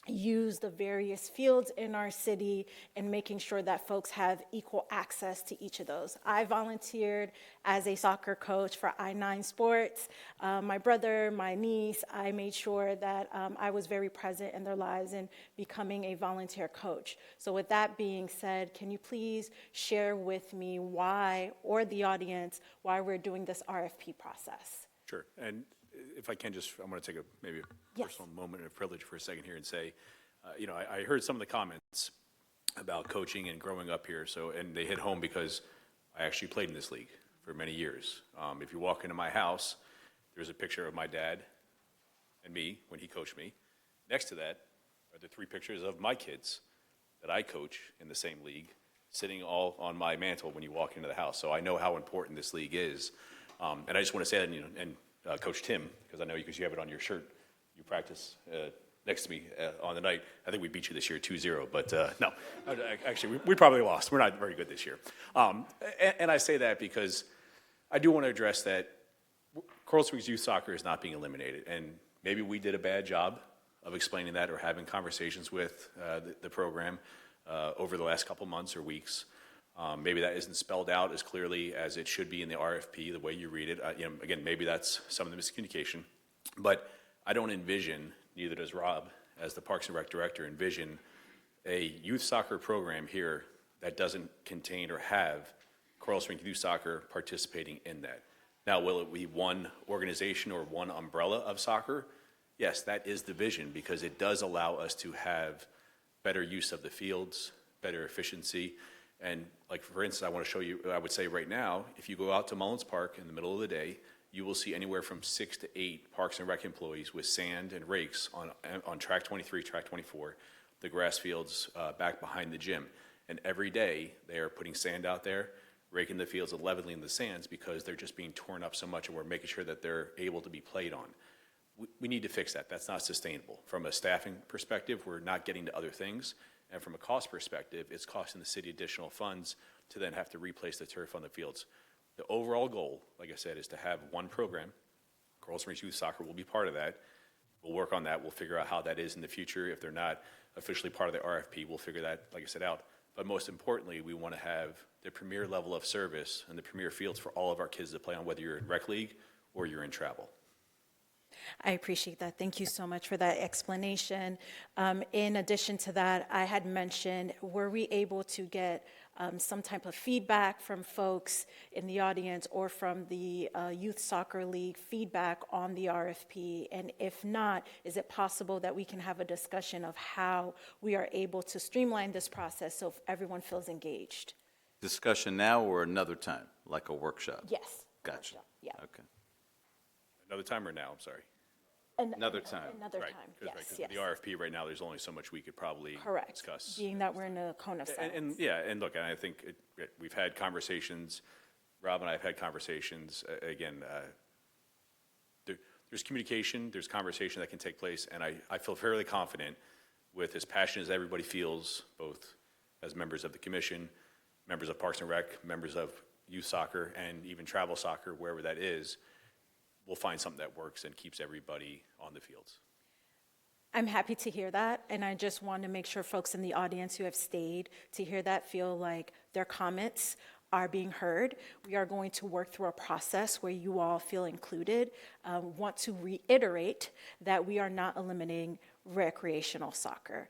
use the various fields in our city and making sure that folks have equal access to each of those. I volunteered as a soccer coach for I-9 Sports. My brother, my niece, I made sure that I was very present in their lives in becoming a volunteer coach. So with that being said, can you please share with me why, or the audience, why we're doing this RFP process? Sure. And if I can I want to take maybe a personal moment of privilege for a second here and say, I heard some of the comments about coaching and growing up here, and they hit home because I actually played in this league for many years. If you walk into my house, there's a picture of my dad and me when he coached me. Next to that are the 3 pictures of my kids that I coach in the same league, sitting all on my mantle when you walk into the house. So I know how important this league is. And I just want to say that, Coach Tim, because I know because you have it on your shirt, you practice next to me on the night. I think we beat you this year 2-0, but no, actually we probably lost. We're not very good this year. And I say that because I do want to address that Coral Springs youth soccer is not being eliminated, and maybe we did a bad job of explaining that or having conversations with the program over the last couple months or weeks. Maybe that isn't spelled out as clearly as it should be in the RFP, the way you read it. Again, maybe that's some of the miscommunication. But I don't envision, neither does Rob, as the Parks and Rec Director, envision a youth soccer program here that doesn't contain or have Coral Springs Youth Soccer participating in that. Now, will it be one organization or one umbrella of soccer? Yes, that is the vision, because it does allow us to have better use of the fields, better efficiency. And like, for instance, I want to show you, I would say right now, if you go out to Mullins Park in the middle of the day, you will see anywhere from 6 to 8 Parks and Rec employees with sand and rakes on track 23, track 24, the grass fields back behind the gym. And every day they are putting sand out there, raking the fields and leveling the sands because they're just being torn up so much, and we're making sure that they're able to be played on. We need to fix that. That's not sustainable. From a staffing perspective, we're not getting to other things. And from a cost perspective, it's costing the city additional funds to then have to replace the turf on the fields. The overall goal, like I said, is to have one program. Coral Springs Youth Soccer will be part of that. We'll work on that. We'll figure out how that is in the future. If they're not officially part of the RFP, we'll figure that, like I said, out. But most importantly, we want to have the premier level of service and the premier fields for all of our kids to play on, whether you're in rec league or you're in travel. I appreciate that. Thank you so much for that explanation. In addition to that, I had mentioned, were we able to get some type of feedback from folks in the audience or from the Youth Soccer League feedback on the RFP? And if not, is it possible that we can have a discussion of how we are able to streamline this process so everyone feels engaged? Discussion now or another time, like a workshop? Yes. Gotcha. Yeah. Okay. Another time or now, I'm sorry? Another time. Another Right, time, 'cause, yes, right, 'cause yes. the RFP right now, there's only so much we could probably Correct. discuss. Being that we're in a cone of silence. And yeah, and look, and I think we've had conversations, Rob and I have had conversations, again, there's communication, there's conversation that can take place, and I feel fairly confident with as passionate as everybody feels, both as members of the commission, members of Parks and Rec, members of youth soccer, and even travel soccer, wherever that is, we'll find something that works and keeps everybody on the fields. I'm happy to hear that, and I just want to make sure folks in the audience who have stayed to hear that feel like their comments are being heard. We are going to work through a process where you all feel included. Want to reiterate that we are not eliminating recreational soccer.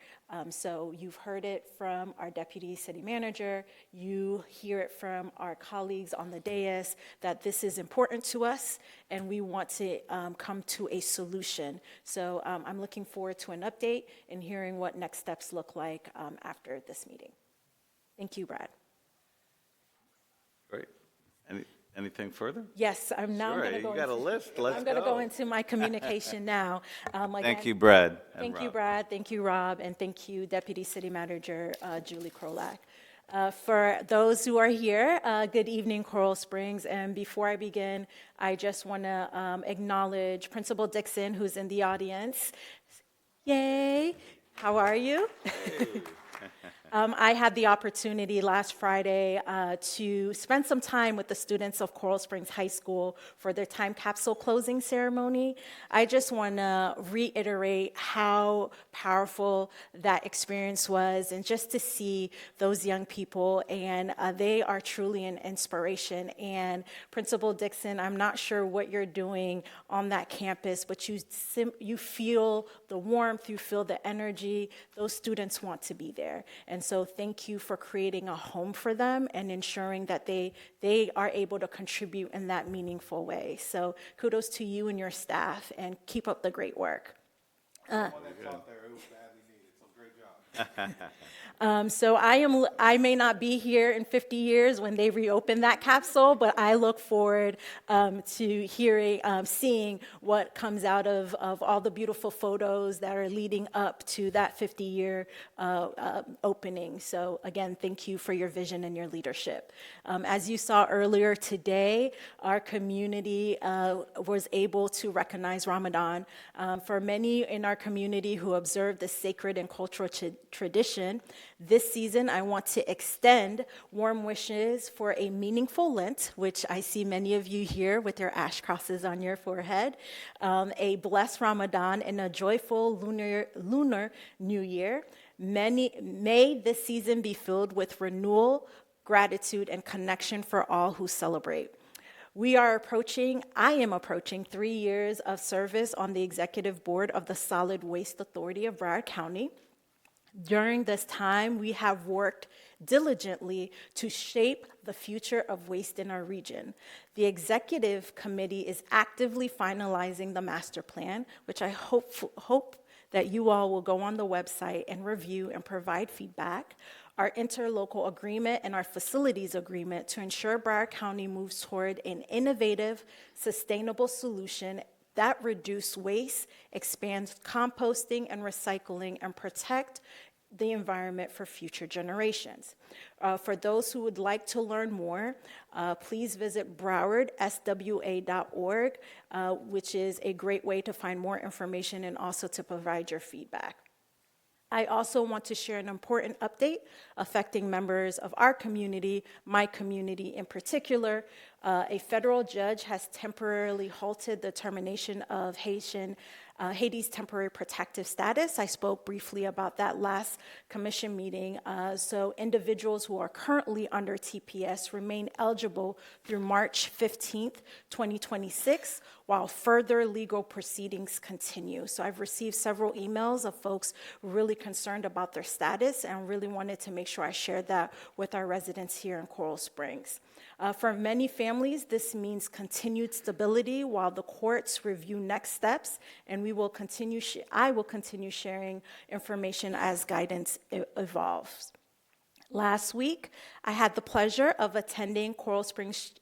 So you've heard it from our deputy city manager, you hear it from our colleagues on the dais that this is important to us and we want to come to a solution. So I'm looking forward to an update and hearing what next steps look like after this meeting. Thank you, Brad. Great. Anything further? Yes, I'm now Sure, going to go you got a list. Let's I'm going to go go. into my communication now. Thank you, Brad. and Thank you, Rob. Brad. Thank you, Rob. And thank you, Deputy City Manager Julie Krolak. For those who are here, good evening, Coral Springs. And before I begin, I just want to acknowledge Principal Dixon, who's in the audience. Yay. How are you? I had the opportunity last Friday to spend some time with the students of Coral Springs High School for their time capsule closing ceremony. I just want to reiterate how powerful that experience was, and just to see those young people, and they are truly an inspiration. And Principal Dixon, I'm not sure what you're doing on that campus, but you feel the warmth, you feel the energy. Those students want to be there. And so thank you for creating a home for them and ensuring that they are able to contribute in that meaningful way. So kudos to you and your staff, and keep up the great work. So I may not be here in 50 years when they reopen that capsule, but I look forward to seeing what comes out of all the beautiful photos that are leading up to that 50-year opening. So again, thank you for your vision and your leadership. As you saw earlier today, our community was able to recognize Ramadan. For many in our community who observe the sacred and cultural tradition, this season, I want to extend warm wishes for a meaningful Lent, which I see many of you here with your ash crosses on your forehead, a blessed Ramadan, and a joyful lunar New Year. May this season be filled with renewal, gratitude, and connection for all who celebrate. I am approaching 3 years of service on the executive board of the Solid Waste Authority of Broward County. During this time, we have worked diligently to shape the future of waste in our region. The executive committee is actively finalizing the master plan, which I hope that you all will go on the website and review and provide feedback. Our interlocal agreement and our facilities agreement to ensure Broward County moves toward an innovative, sustainable solution that reduce waste, expands composting and recycling, and protect the environment for future generations. For those who would like to learn more, please visit browardswa.org, which is a great way to find more information and also to provide your feedback. I also want to share an important update affecting members of our community, my community in particular. A federal judge has temporarily halted the termination of Haiti's temporary protective status. I spoke briefly about that last commission meeting. So individuals who are currently under TPS remain eligible through March 15th, 2026, while further legal proceedings continue. So I've received several emails of folks really concerned about their status and really wanted to make sure I shared that with our residents here in Coral Springs. For many families, this means continued stability while the courts review next steps, and I will continue sharing information as guidance evolves. Last week, I had the pleasure of attending Coral Springs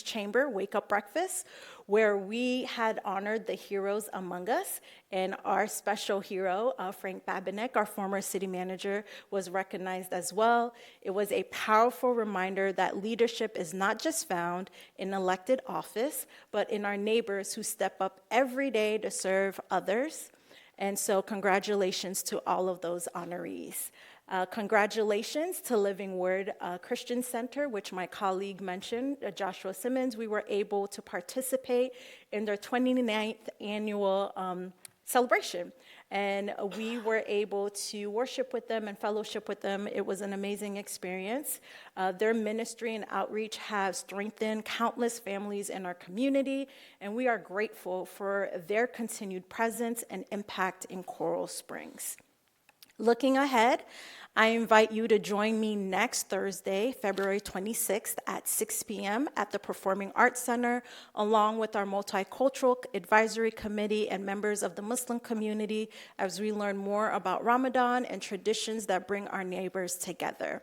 Chamber Wake Up Breakfast, where we had honored the heroes among us, and our special hero, Frank Babinek, our former city manager, was recognized as well. It was a powerful reminder that leadership is not just found in elected office, but in our neighbors who step up every day to serve others. And so congratulations to all of those honorees. Congratulations to Living Word Christian Center, which my colleague mentioned, Joshua Simmons. We were able to participate in their 29th annual celebration. And we were able to worship with them and fellowship with them. It was an amazing experience. Their ministry and outreach have strengthened countless families in our community, and we are grateful for their continued presence and impact in Coral Springs. Looking ahead, I invite you to join me next Thursday, February 26th at 6 p.m. at the Performing Arts Center, along with our Multicultural Advisory Committee and members of the Muslim community as we learn more about Ramadan and traditions that bring our neighbors together.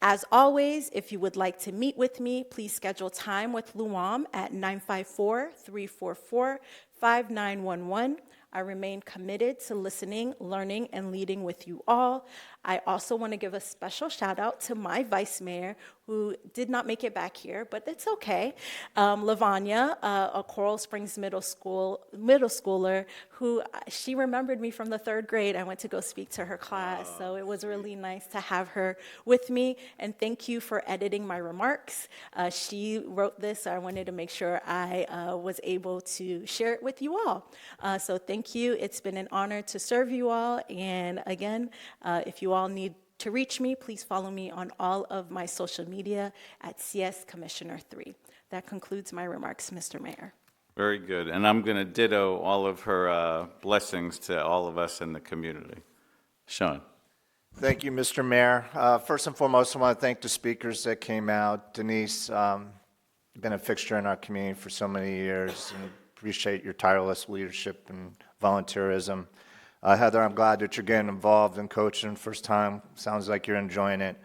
As always, if you would like to meet with me, please schedule time with Luam at 954-344-5911. I remain committed to listening, learning, and leading with you all. I also want to give a special shout out to my vice mayor, who did not make it back here, but it's okay. Lavanya, a Coral Springs middle schooler, who she remembered me from the 3rd grade. I went to go speak to her class, so it was really nice to have her with me. And thank you for editing my remarks. She wrote this, so I wanted to make sure I was able to share it with you all. So thank you. It's been an honor to serve you all. And again, if you all need to reach me, please follow me on all of my social media at CS Commissioner 3. That concludes my remarks, Mr. Mayor. Very good. And I'm going to ditto all of her blessings to all of us in the community. Sean. Thank you, Mr. Mayor. First and foremost, I want to thank the speakers that came out. Denise, you've been a fixture in our community for so many years, and appreciate your tireless leadership and volunteerism. Heather, I'm glad that you're getting involved in coaching first time. Sounds like you're enjoying it.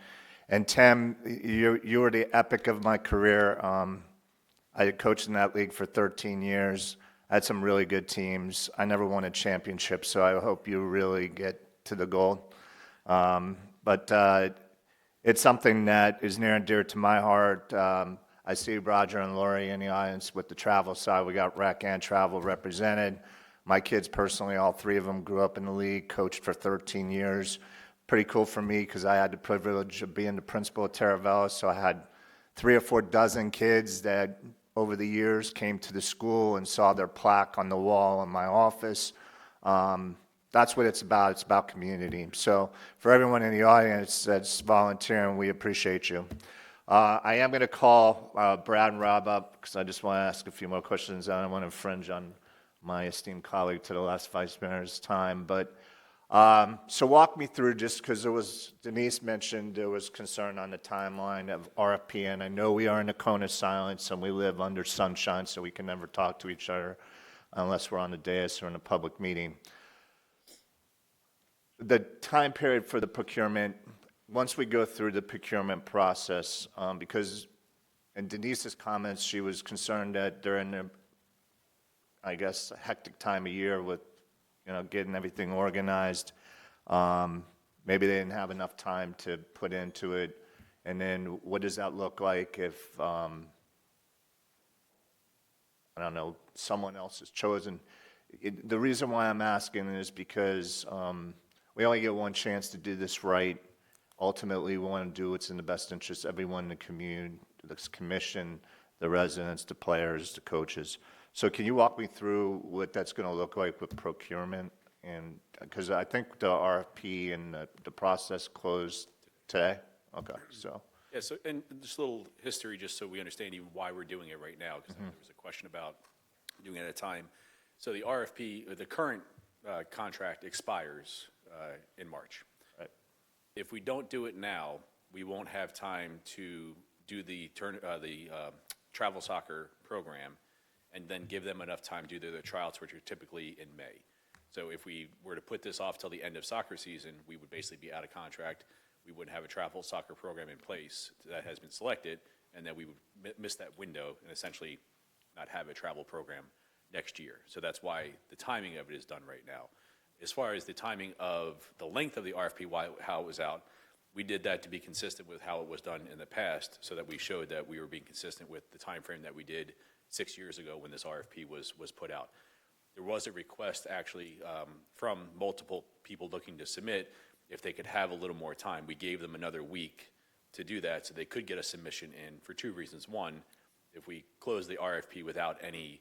And Tim, you were the epic of my career. I had coached in that league for 13 years. I had some really good teams. I never won a championship, so I hope you really get to the goal. But it's something that is near and dear to my heart. I see Roger and Lori in the audience with the travel side. We got rec and travel represented. My kids personally, all 3 of them grew up in the league, coached for 13 years. Pretty cool for me because I had the privilege of being the principal at Taravella, so I had 3 or 4 dozen kids that over the years came to the school and saw their plaque on the wall in my office. That's what it's about. It's about community. So for everyone in the audience that's volunteering, we appreciate you. I am going to call Brad and Rob up because I just want to ask a few more questions. I don't want to infringe on my esteemed colleague to the last vice mayor's time. But so walk me through, just because Denise mentioned there was concern on the timeline of RFP, and I know we are in a cone of silence and we live under sunshine, so we can never talk to each other unless we're on the dais or in a public meeting. The time period for the procurement, once we go through the procurement process, because in Denise's comments, she was concerned that during the, I guess, a hectic time of year with, getting everything organized, maybe they didn't have enough time to put into it. And then what does that look like if, I don't know, someone else is chosen? The reason why I'm asking is because we only get one chance to do this right. Ultimately, we want to do what's in the best interest of everyone in the community, the commission, the residents, the players, the coaches. So can you walk me through what that's going to look like with procurement? And, because I think the RFP and the process closed today? Okay, so. Yeah, so, and just a little history, just so we understand even why we're doing it right now, because there was a question about doing it at a time. So the RFP, the current contract expires in March. Right. If we don't do it now, we won't have time to do the travel soccer program and then give them enough time to do their tryouts, which are typically in May. So if we were to put this off till the end of soccer season, we would basically be out of contract. We wouldn't have a travel soccer program in place that has been selected, and then we would miss that window and essentially not have a travel program next year. So that's why the timing of it is done right now. As far as the timing of the length of the RFP, how it was out, we did that to be consistent with how it was done in the past, so that we showed that we were being consistent with the time frame that we did 6 years ago when this RFP was put out. There was a request actually from multiple people looking to submit if they could have a little more time. We gave them another week to do that so they could get a submission in for two reasons. One, if we close the RFP without anybody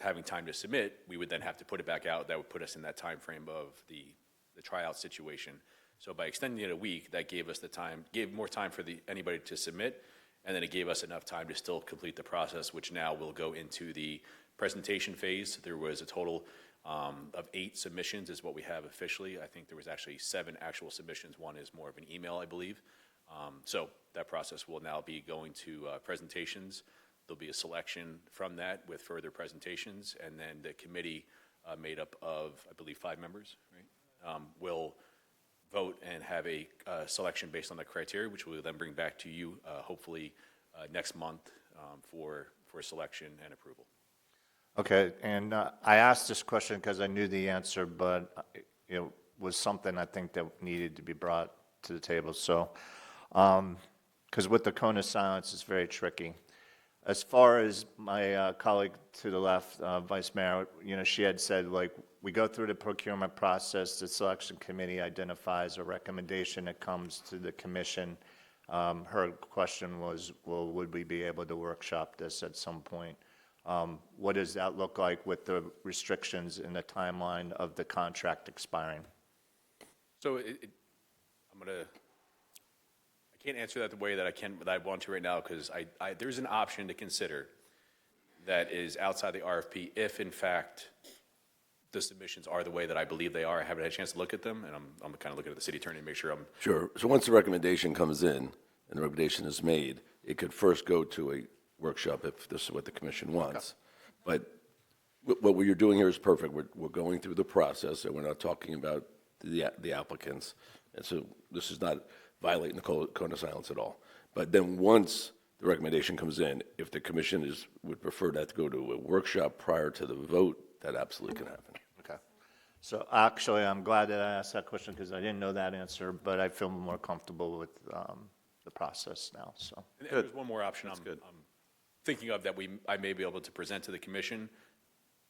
having time to submit, we would then have to put it back out. That would put us in that time frame of the tryout situation. So by extending it a week, that gave us gave more time for anybody to submit, and then it gave us enough time to still complete the process, which now will go into the presentation phase. There was a total of 8 submissions is what we have officially. I think there was actually 7 actual submissions. One is more of an email, I believe. So that process will now be going to presentations. There'll be a selection from that with further presentations, and then the committee made up of, I believe, 5 members, right, will vote and have a selection based on the criteria, which we'll then bring back to you hopefully next month for selection and approval. Okay, and I asked this question because I knew the answer, but it was something I think that needed to be brought to the table. So, because with the cone of silence, it's very tricky. As far as my colleague to the left, Vice Mayor, she had said, like, we go through the procurement process, the selection committee identifies a recommendation that comes to the commission. Her question was, well, would we be able to workshop this at some point? What does that look like with the restrictions in the timeline of the contract expiring? So I can't answer that the way that I want to right now, because there's an option to consider that is outside the RFP if, in fact, the submissions are the way that I believe they are. I haven't had a chance to look at them, and I'm kind of looking at the city attorney to make sure I'm... Sure. So once the recommendation comes in and the recommendation is made, it could first go to a workshop if this is what the commission wants. Okay. But what we're doing here is perfect. We're going through the process, and we're not talking about the applicants. And so this is not violating the cone of silence at all. But then once the recommendation comes in, if the commission would prefer that to go to a workshop prior to the vote, that absolutely can happen. Okay. So actually, I'm glad that I asked that question because I didn't know that answer, but I feel more comfortable with the process now. So And there's one more option I'm thinking of that I may be able to present to the commission,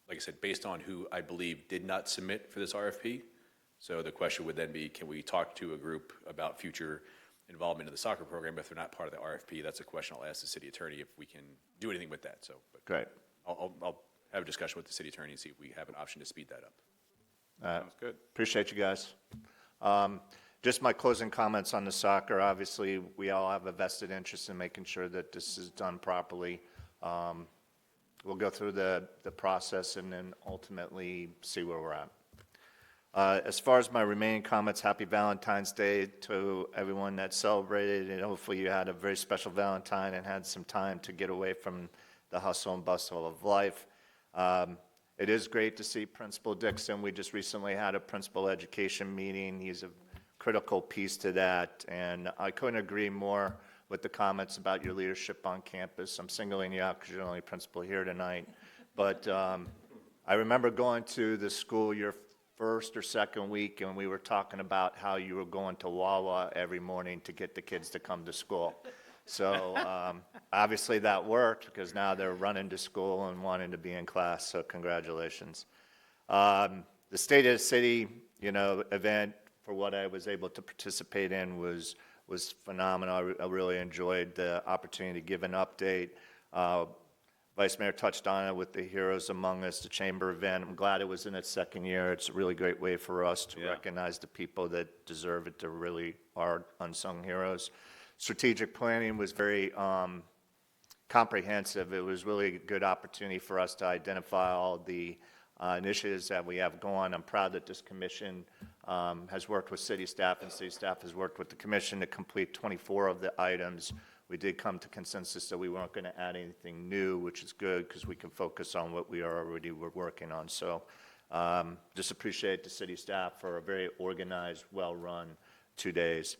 like I said, based on who I believe did not submit for this RFP. So the question would then be, can we talk to a group about future involvement in the soccer program if they're not part of the RFP? That's a question I'll ask the city attorney if we can do anything with that. So, but great. I'll have a discussion with the city attorney and see if we have an option to speed that up. Sounds good. Appreciate you guys. Just my closing comments on the soccer. Obviously, we all have a vested interest in making sure that this is done properly. We'll go through the process and then ultimately see where we're at. As far as my remaining comments, happy Valentine's Day to everyone that celebrated, and hopefully you had a very special Valentine and had some time to get away from the hustle and bustle of life. It is great to see Principal Dixon. We just recently had a principal education meeting. He's a critical piece to that, and I couldn't agree more with the comments about your leadership on campus. I'm singling you out because you're the only principal here tonight, but I remember going to the school your first or second week, and we were talking about how you were going to Wawa every morning to get the kids to come to school. So obviously that worked because now they're running to school and wanting to be in class, so congratulations. The state of the city, event for what I was able to participate in was phenomenal. I really enjoyed the opportunity to give an update. Vice Mayor touched on it with the Heroes Among Us, the chamber event. I'm glad it was in its second year. It's a really great way for us to recognize the people that deserve it, to really are unsung heroes. Strategic planning was very comprehensive. It was really a good opportunity for us to identify all the initiatives that we have going. I'm proud that this commission has worked with city staff, and city staff has worked with the commission to complete 24 of the items. We did come to consensus that we weren't going to add anything new, which is good because we can focus on what we already were working on. So just appreciate the city staff for a very organized, well-run 2 days.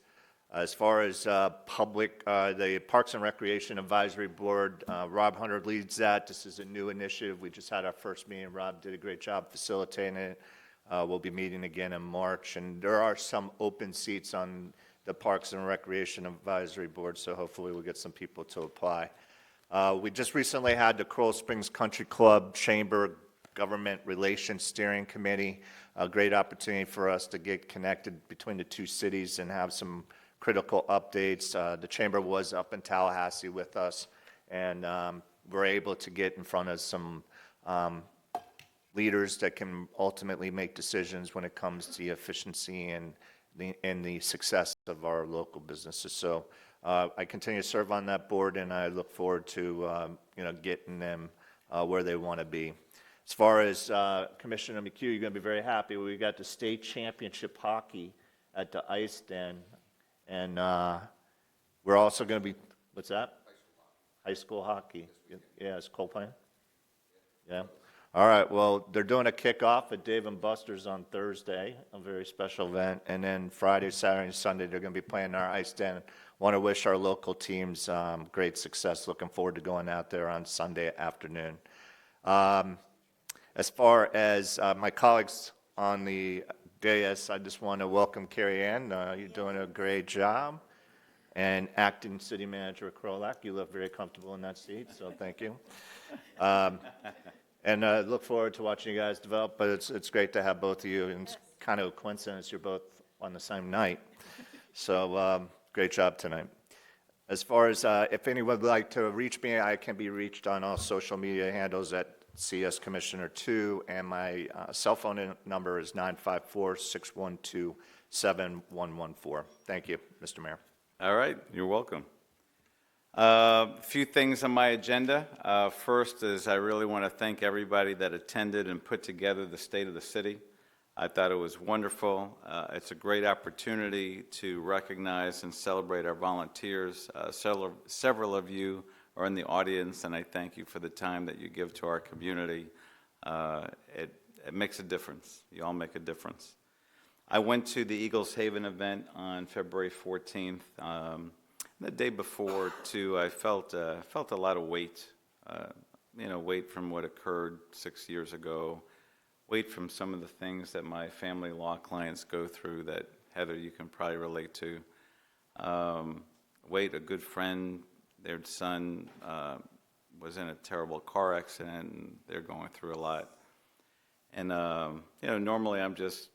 As far as public, the Parks and Recreation Advisory Board, Rob Hunter leads that. This is a new initiative. We just had our first meeting. Rob did a great job facilitating it. We'll be meeting again in March, and there are some open seats on the Parks and Recreation Advisory Board, so hopefully we'll get some people to apply. We just recently had the Coral Springs Country Club Chamber Government Relations Steering Committee, a great opportunity for us to get connected between the two cities and have some critical updates. The Chamber was up in Tallahassee with us, and we're able to get in front of some leaders that can ultimately make decisions when it comes to the efficiency and the success of our local businesses. So I continue to serve on that board, and I look forward to getting them where they want to be. As far as Commissioner McHugh, you're going to be very happy. We got the state championship hockey at the Ice Den, and we're also going to be, what's that? High school hockey. Yeah, is Cole playing? Yeah. All right, well, they're doing a kickoff at Dave & Buster's on Thursday, a very special event, and then Friday, Saturday, and Sunday, they're going to be playing our Ice Den. Want to wish our local teams great success. Looking forward to going out there on Sunday afternoon. As far as my colleagues on the dais, I just want to welcome Carrie Ann. You're doing a great job. And Acting City Manager Krolak, you look very comfortable in that seat, so thank you. And look forward to watching you guys develop, but it's great to have both of you, and it's kind of a coincidence you're both on the same night. So great job tonight. As far as if anyone would like to reach me, I can be reached on all social media handles at CS Commissioner 2, and my cell phone number is 954-612-7114. Thank you, Mr. Mayor. All right, you're welcome. A few things on my agenda. First is I really want to thank everybody that attended and put together the State of the City. I thought it was wonderful. It's a great opportunity to recognize and celebrate our volunteers. Several of you are in the audience, and I thank you for the time that you give to our community. It makes a difference. You all make a difference. I went to the Eagles Haven event on February 14th. The day before, too, I felt a lot of weight, weight from what occurred 6 years ago, weight from some of the things that my family law clients go through that, Heather, you can probably relate to. Weight, a good friend, their son was in a terrible car accident, and they're going through a lot. And, normally I'm just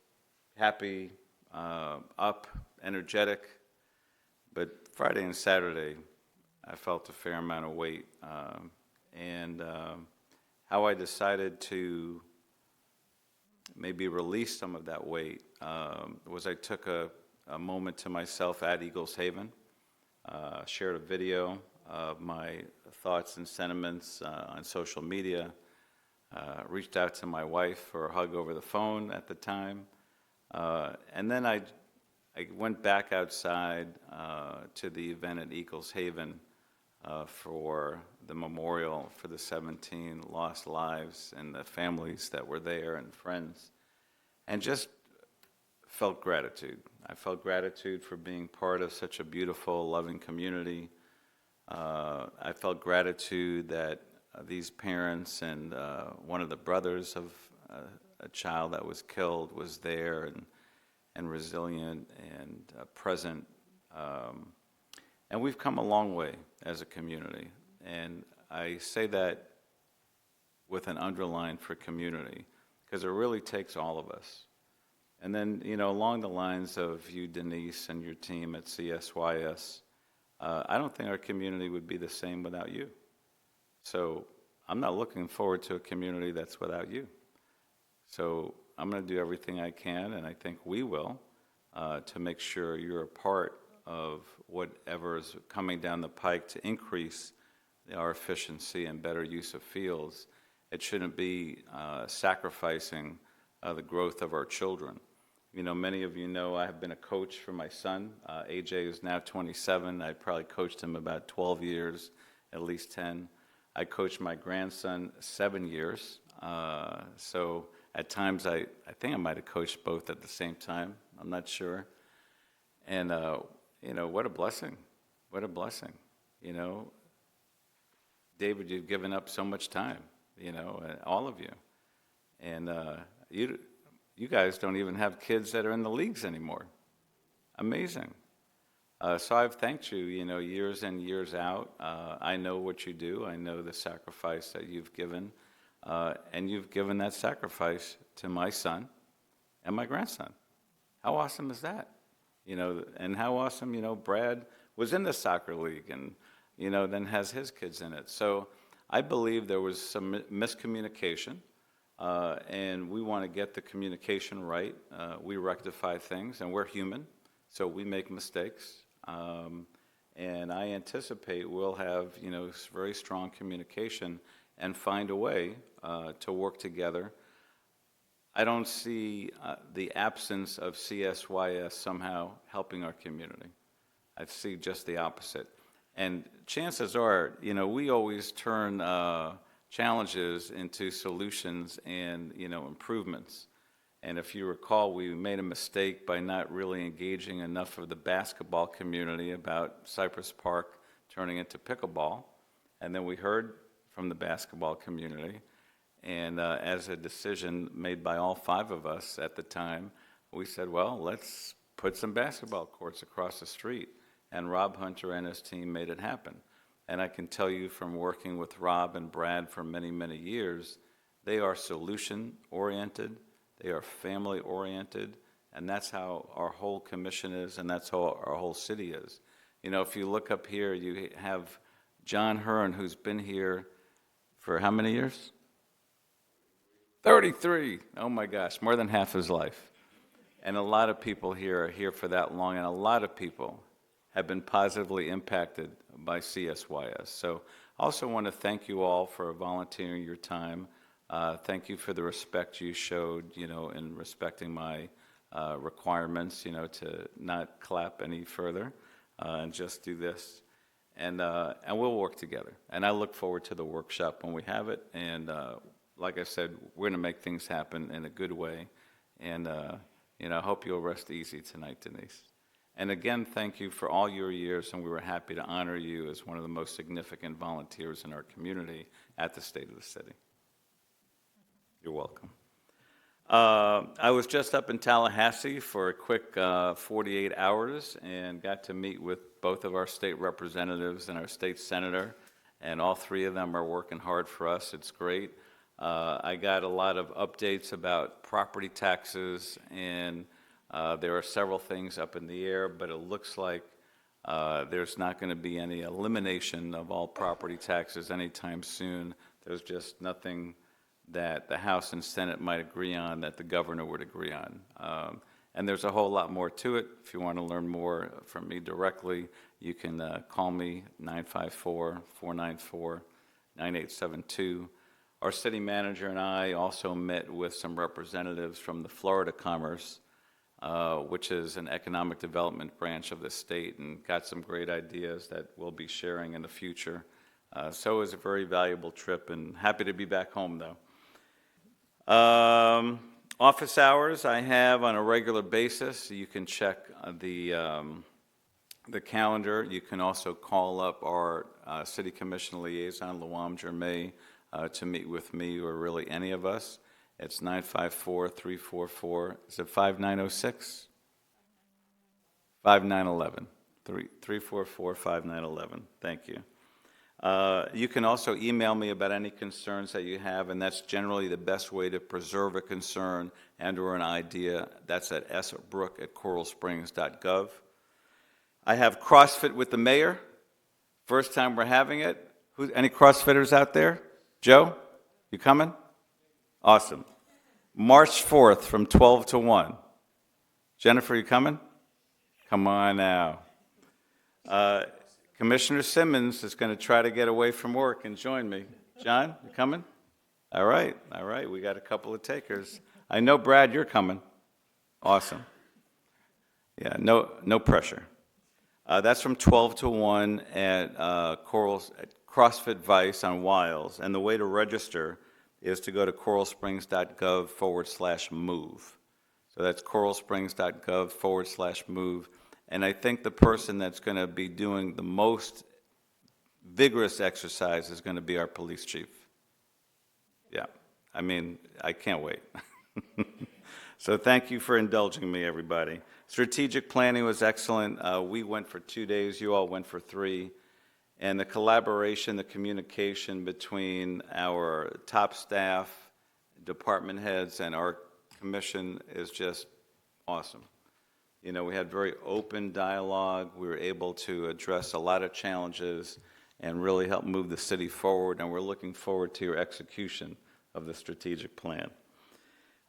happy, up, energetic, but Friday and Saturday, I felt a fair amount of weight. And how I decided to maybe release some of that weight was I took a moment to myself at Eagles Haven, shared a video of my thoughts and sentiments on social media, reached out to my wife for a hug over the phone at the time, and then I went back outside to the event at Eagles Haven for the memorial for the 17 lost lives and the families that were there and friends, and just felt gratitude. I felt gratitude for being part of such a beautiful, loving community. I felt gratitude that these parents and one of the brothers of a child that was killed was there and resilient and present. And we've come a long way as a community. And I say that with an underline for community, because it really takes all of us. And then, along the lines of you, Denise, and your team at CSYS, I don't think our community would be the same without you. So I'm not looking forward to a community that's without you. So I'm going to do everything I can, and I think we will, to make sure you're a part of whatever is coming down the pike to increase our efficiency and better use of fields. It shouldn't be sacrificing the growth of our children. Many of you know I have been a coach for my son. AJ is now 27. I probably coached him about 12 years, at least 10. I coached my grandson 7 years. So at times I think I might have coached both at the same time. I'm not sure. And, what a blessing. What a blessing. David, you've given up so much time, all of you. And you guys don't even have kids that are in the leagues anymore. Amazing. So I've thanked you, years in, years out. I know what you do. I know the sacrifice that you've given. And you've given that sacrifice to my son and my grandson. How awesome is that? And how awesome, Brad was in the soccer league and, then has his kids in it. So I believe there was some miscommunication. And we want to get the communication right. We rectify things, and we're human, so we make mistakes. And I anticipate we'll have, very strong communication and find a way to work together. I don't see the absence of CSYS somehow helping our community. I see just the opposite. And chances are, we always turn challenges into solutions and, improvements. And if you recall, we made a mistake by not really engaging enough of the basketball community about Cypress Park turning into pickleball. And then we heard from the basketball community. And as a decision made by all 5 of us at the time, we said, well, let's put some basketball courts across the street. And Rob Hunter and his team made it happen. And I can tell you from working with Rob and Brad for many, many years, they are solution-oriented, they are family-oriented, and that's how our whole commission is, and that's how our whole city is. If you look up here, you have John Hearn, who's been here for how many years? 33. Oh my gosh, more than half his life. And a lot of people here are here for that long, and a lot of people have been positively impacted by CSYS. So I also want to thank you all for volunteering your time. Thank you for the respect you showed, in respecting my requirements, to not clap any further and just do this. And we'll work together. And I look forward to the workshop when we have it. And like I said, we're going to make things happen in a good way. And, I hope you'll rest easy tonight, Denise. And again, thank you for all your years, and we were happy to honor you as one of the most significant volunteers in our community at the State of the City. You're welcome. I was just up in Tallahassee for a quick 48 hours and got to meet with both of our state representatives and our state senator, and all 3 of them are working hard for us. It's great. I got a lot of updates about property taxes, and there are several things up in the air, but it looks like there's not going to be any elimination of all property taxes anytime soon. There's just nothing that the House and Senate might agree on that the governor would agree on. And there's a whole lot more to it. If you want to learn more from me directly, you can call me, 954-494-9872. Our city manager and I also met with some representatives from the Florida Commerce, which is an economic development branch of the state, and got some great ideas that we'll be sharing in the future. So it was a very valuable trip, and happy to be back home, though. Office hours I have on a regular basis. You can check the calendar. You can also call up our City Commission liaison, Luam Jermay, to meet with me or really any of us. It's 954-344, is it 5906? 5911, 344-5911, thank you. You can also email me about any concerns that you have, and that's generally the best way to preserve a concern and/or an idea. That's at sbrook@coralsprings.gov. I have CrossFit with the mayor. First time we're having it. Any CrossFitters out there? Joe, you coming? Awesome. March 4th from 12 to 1. Jennifer, you coming? Come on now. Commissioner Simmons is going to try to get away from work and join me. John, you coming? All right. We got a couple of takers. I know, Brad, you're coming. Awesome. Yeah, no pressure. That's from 12 to 1 at CrossFit Vice on Wiles. And the way to register is to go to coralsprings.gov/move. So that's coralsprings.gov/move. And I think the person that's going to be doing the most vigorous exercise is going to be our police chief. Yeah, I mean, I can't wait. So thank you for indulging me, everybody. Strategic planning was excellent. We went for 2 days. You all went for 3. And the collaboration, the communication between our top staff, department heads, and our commission is just awesome. You know, we had very open dialogue. We were able to address a lot of challenges and really help move the city forward, and we're looking forward to your execution of the strategic plan.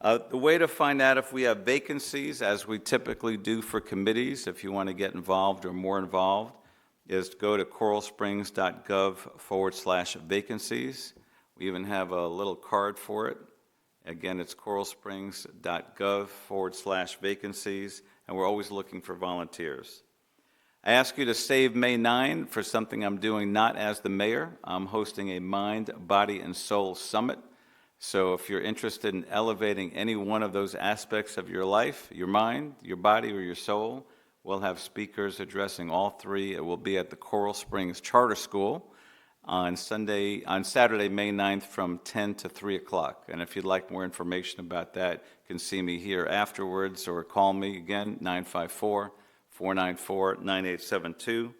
The way to find out if we have vacancies, as we typically do for committees, if you want to get involved or more involved, is to go to coralsprings.gov/vacancies. We even have a little card for it. Again, it's coralsprings.gov/vacancies, and we're always looking for volunteers. I ask you to save May 9 for something I'm doing not as the mayor. I'm hosting a Mind, Body, and Soul Summit. So if you're interested in elevating any one of those aspects of your life, your mind, your body, or your soul, we'll have speakers addressing all 3. It will be at the Coral Springs Charter School on Saturday, May 9th from 10 to 3 o'clock. And if you'd like more information about that, you can see me here afterwards or call me again, 954-494-9872.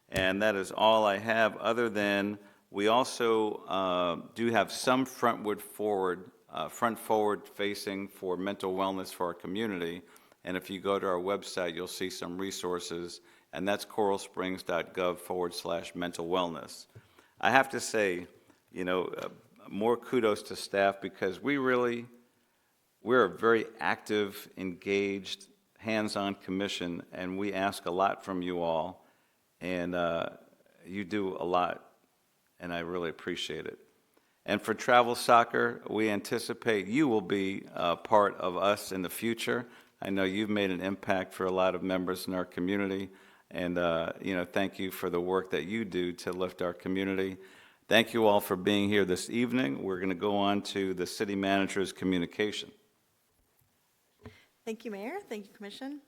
And that is all I have, other than we also do have some front forward facing for mental wellness for our community. And if you go to our website, you'll see some resources, and that's coralsprings.gov/mental wellness. I have to say, you know, more kudos to staff, because we're a very active, engaged, hands-on commission, and we ask a lot from you all, and you do a lot, and I really appreciate it. And for travel soccer, we anticipate you will be part of us in the future. I know you've made an impact for a lot of members in our community, and you know, thank you for the work that you do to lift our community. Thank you all for being here this evening. We're going to go on to the city manager's communication. Thank you, Mayor. Thank you, Commission.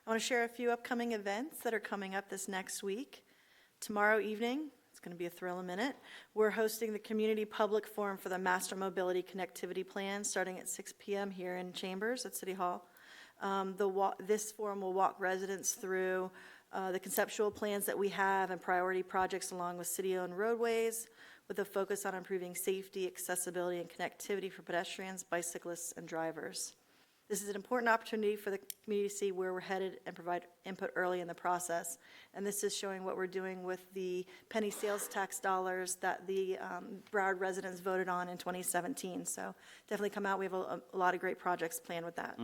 I want to share a few upcoming events that are coming up this next week. Tomorrow evening, it's going to be a thrill a minute, we're hosting the Community Public Forum for the Master Mobility Connectivity Plan, starting at 6 p.m. here in Chambers at City Hall. This forum will walk residents through the conceptual plans that we have and priority projects along with city-owned roadways, with a focus on improving safety, accessibility, and connectivity for pedestrians, bicyclists, and drivers. This is an important opportunity for the community to see where we're headed and provide input early in the process. And this is showing what we're doing with the penny sales tax dollars that the Broward residents voted on in 2017. So definitely come out. We have a lot of great projects planned with that.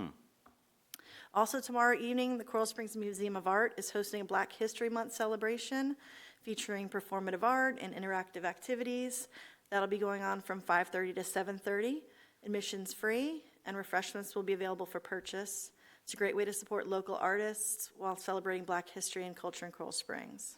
Also tomorrow evening, the Coral Springs Museum of Art is hosting a Black History Month celebration featuring performative art and interactive activities. That'll be going on from 5:30 to 7:30. Admission's free, and refreshments will be available for purchase. It's a great way to support local artists while celebrating Black history and culture in Coral Springs.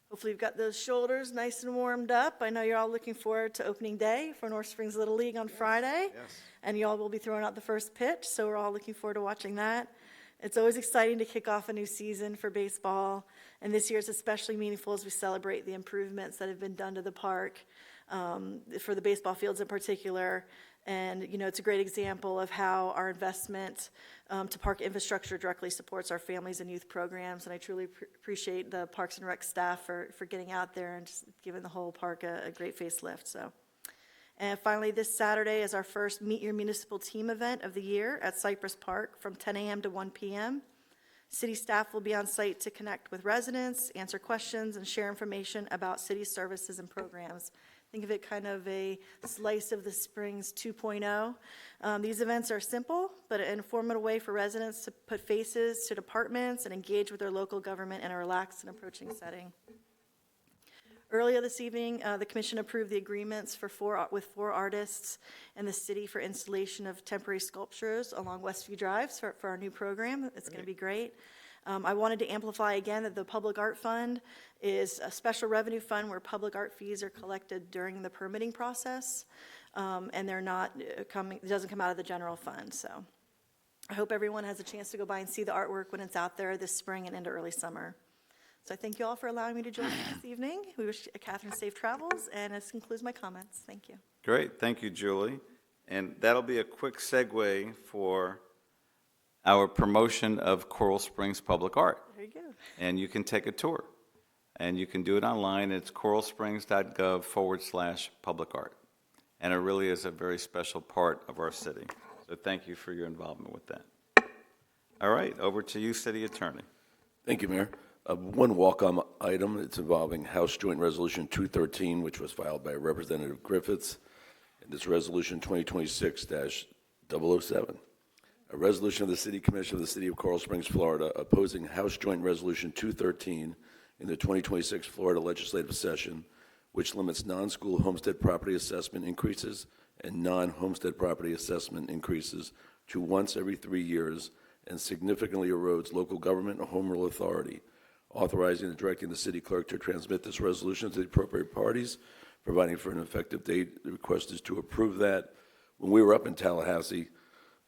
Hopefully you've got those shoulders nice and warmed up. I know you're all looking forward to opening day for North Springs Little League on Friday. Yes. And you all will be throwing out the first pitch, so we're all looking forward to watching that. It's always exciting to kick off a new season for baseball, and this year is especially meaningful as we celebrate the improvements that have been done to the park. for the baseball fields in particular. And, you know, it's a great example of how our investment to park infrastructure directly supports our families and youth programs. And I truly appreciate the Parks and Rec staff for getting out there and just giving the whole park a great facelift. So, and finally, this Saturday is our first Meet Your Municipal Team event of the year at Cypress Park from 10 a.m. to 1 p.m. City staff will be on site to connect with residents, answer questions, and share information about city services and programs. Think of it kind of a slice of the Springs 2.0. These events are simple, but an informative way for residents to put faces to departments and engage with their local government in a relaxed and approaching setting. Earlier this evening, the commission approved the agreements with four artists and the city for installation of temporary sculptures along Westview Drive for our new program. It's going to be great. I wanted to amplify again that the Public Art Fund is a special revenue fund where public art fees are collected during the permitting process, and they're not coming, it doesn't come out of the general fund. So I hope everyone has a chance to go by and see the artwork when it's out there this spring and into early summer. So I thank you all for allowing me to join you this evening. We wish Catherine safe travels, and this concludes my comments. Thank you. Great, thank you, Julie. And that'll be a quick segue for our promotion of Coral Springs Public Art. There you go. And you can take a tour. And you can do it online. It's coralsprings.gov/public art. And it really is a very special part of our city. So thank you for your involvement with that. All right, over to you, City Attorney. Thank you, Mayor. One walk-on item, it's involving House Joint Resolution 213, which was filed by Representative Griffiths, and this Resolution 2026-007. A resolution of the City Commission of the City of Coral Springs, Florida, opposing House Joint Resolution 213 in the 2026 Florida legislative session, which limits non-school homestead property assessment increases and non-homestead property assessment increases to once every 3 years and significantly erodes local government and home rule authority, authorizing and directing the city clerk to transmit this resolution to the appropriate parties, providing for an effective date. The request is to approve that. When we were up in Tallahassee,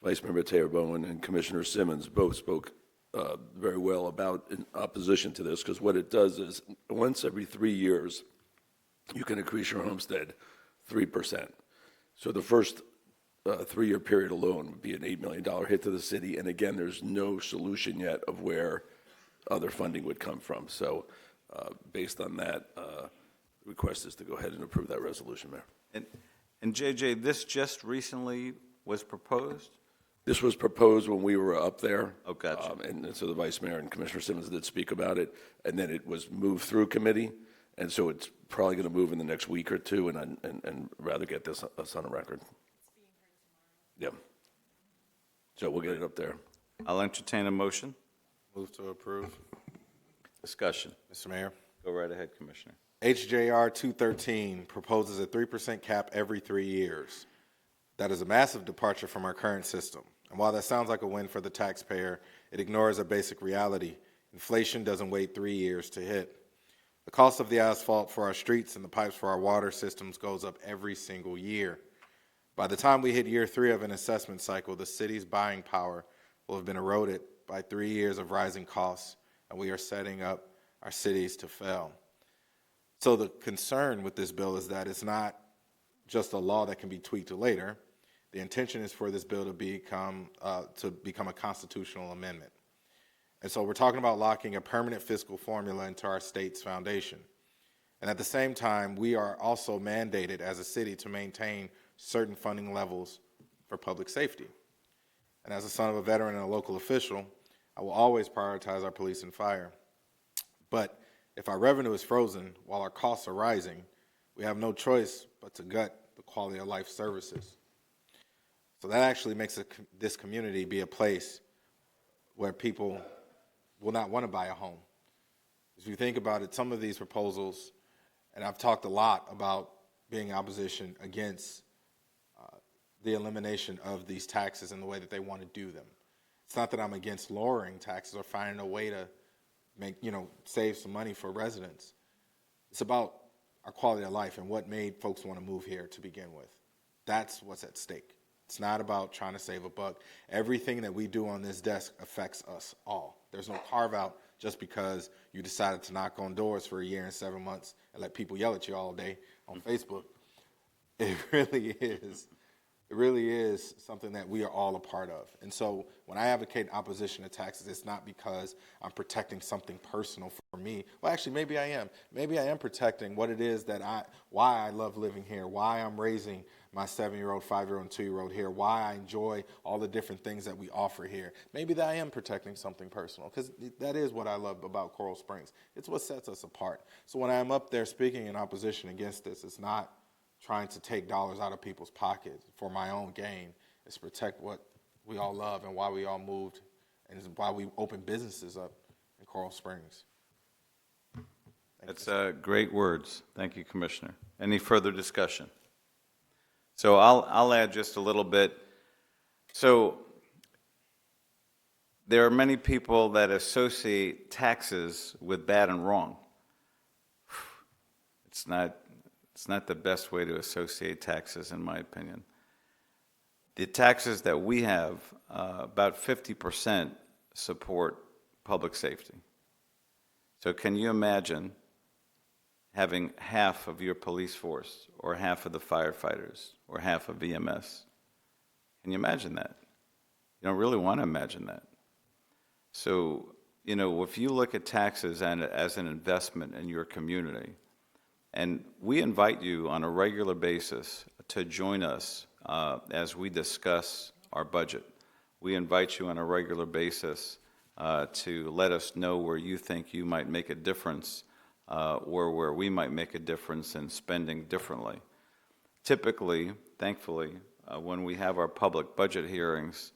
Vice Mayor Mateo Bowen and Commissioner Simmons both spoke very well about in opposition to this, because what it does is once every 3 years, you can increase your homestead 3%. So the first 3-year period alone would be an $8 million hit to the city. And again, there's no solution yet of where other funding would come from. So based on that, the request is to go ahead and approve that resolution, Mayor. And JJ, this just recently was proposed? This was proposed when we were up there. Oh, gotcha. And so the Vice Mayor and Commissioner Simmons did speak about it, and then it was moved through committee, and so it's probably going to move in the next week or two, and rather get this us on a record. It's being heard tomorrow. Yeah. So we'll get it up there. I'll entertain a motion. Move to approve. Discussion. Mr. Mayor. Go right ahead, Commissioner. HJR 213 proposes a 3% cap every 3 years. That is a massive departure from our current system. And while that sounds like a win for the taxpayer, it ignores a basic reality. Inflation doesn't wait 3 years to hit. The cost of the asphalt for our streets and the pipes for our water systems goes up every single year. By the time we hit year 3 of an assessment cycle, the city's buying power will have been eroded by 3 years of rising costs, and we are setting up our cities to fail. So the concern with this bill is that it's not just a law that can be tweaked later. The intention is for this bill to become a constitutional amendment. And so we're talking about locking a permanent fiscal formula into our state's foundation. And at the same time, we are also mandated as a city to maintain certain funding levels for public safety. And as a son of a veteran and a local official, I will always prioritize our police and fire. But if our revenue is frozen while our costs are rising, we have no choice but to gut the quality of life services. So that actually makes this community be a place where people will not want to buy a home. If you think about it, some of these proposals, and I've talked a lot about being in opposition against the elimination of these taxes and the way that they want to do them. It's not that I'm against lowering taxes or finding a way to make, save some money for residents. It's about our quality of life and what made folks want to move here to begin with. That's what's at stake. It's not about trying to save a buck. Everything that we do on this desk affects us all. There's no carve out just because you decided to knock on doors for a year and 7 months and let people yell at you all day on Facebook. It really is. It really is something that we are all a part of. And so when I advocate opposition to taxes, it's not because I'm protecting something personal for me. Well, actually, maybe I am. Maybe I am protecting what it is why I love living here, why I'm raising my 7-year-old, 5-year-old, and 2-year-old here, why I enjoy all the different things that we offer here. Maybe that I am protecting something personal, because that is what I love about Coral Springs. It's what sets us apart. So when I'm up there speaking in opposition against this, it's not trying to take dollars out of people's pockets for my own gain. It's protect what we all love and why we all moved and why we opened businesses up in Coral Springs. That's great words. Thank you, Commissioner. Any further discussion? So I'll add just a little bit. So there are many people that associate taxes with bad and wrong. It's not the best way to associate taxes, in my opinion. The taxes that we have, about 50% support public safety. So can you imagine having half of your police force, or half of the firefighters, or half of EMS? Can you imagine that? You don't really want to imagine that. So, you know, if you look at taxes as an investment in your community, and we invite you on a regular basis to join us as we discuss our budget. We invite you on a regular basis to let us know where you think you might make a difference or where we might make a difference in spending differently. Typically, thankfully, when we have our public budget hearings,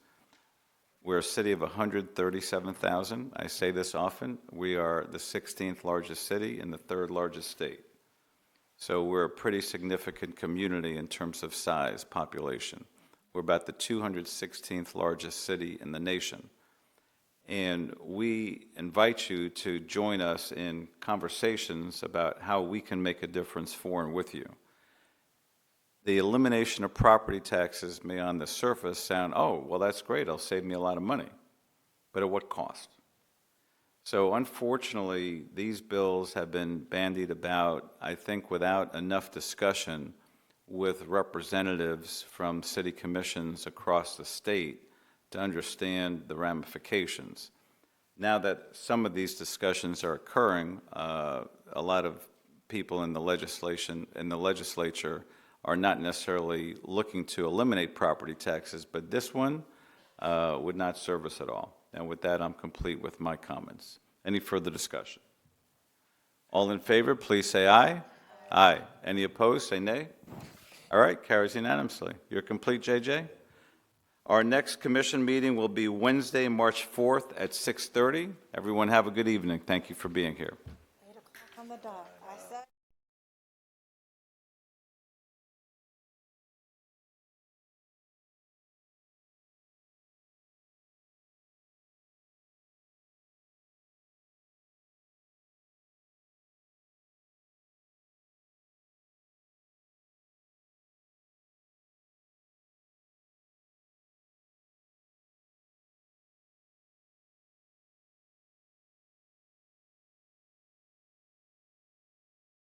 we're a city of 137,000. I say this often. We are the 16th largest city and the 3rd largest state. So we're a pretty significant community in terms of size, population. We're about the 216th largest city in the nation. And we invite you to join us in conversations about how we can make a difference for and with you. The elimination of property taxes may on the surface sound, oh, well, that's great, it'll save me a lot of money. But at what cost? So unfortunately, these bills have been bandied about, I think, without enough discussion with representatives from city commissions across the state to understand the ramifications. Now that some of these discussions are occurring, a lot of people in the legislature are not necessarily looking to eliminate property taxes, but this one would not serve us at all. And with that, I'm complete with my comments. Any further discussion? All in favor, please say aye. Aye. Any opposed, say nay. All right, carries unanimously. You're complete, JJ? Our next commission meeting will be Wednesday, March 4th at 6:30. Everyone have a good evening. Thank you for being here. 8 o'clock on the dot.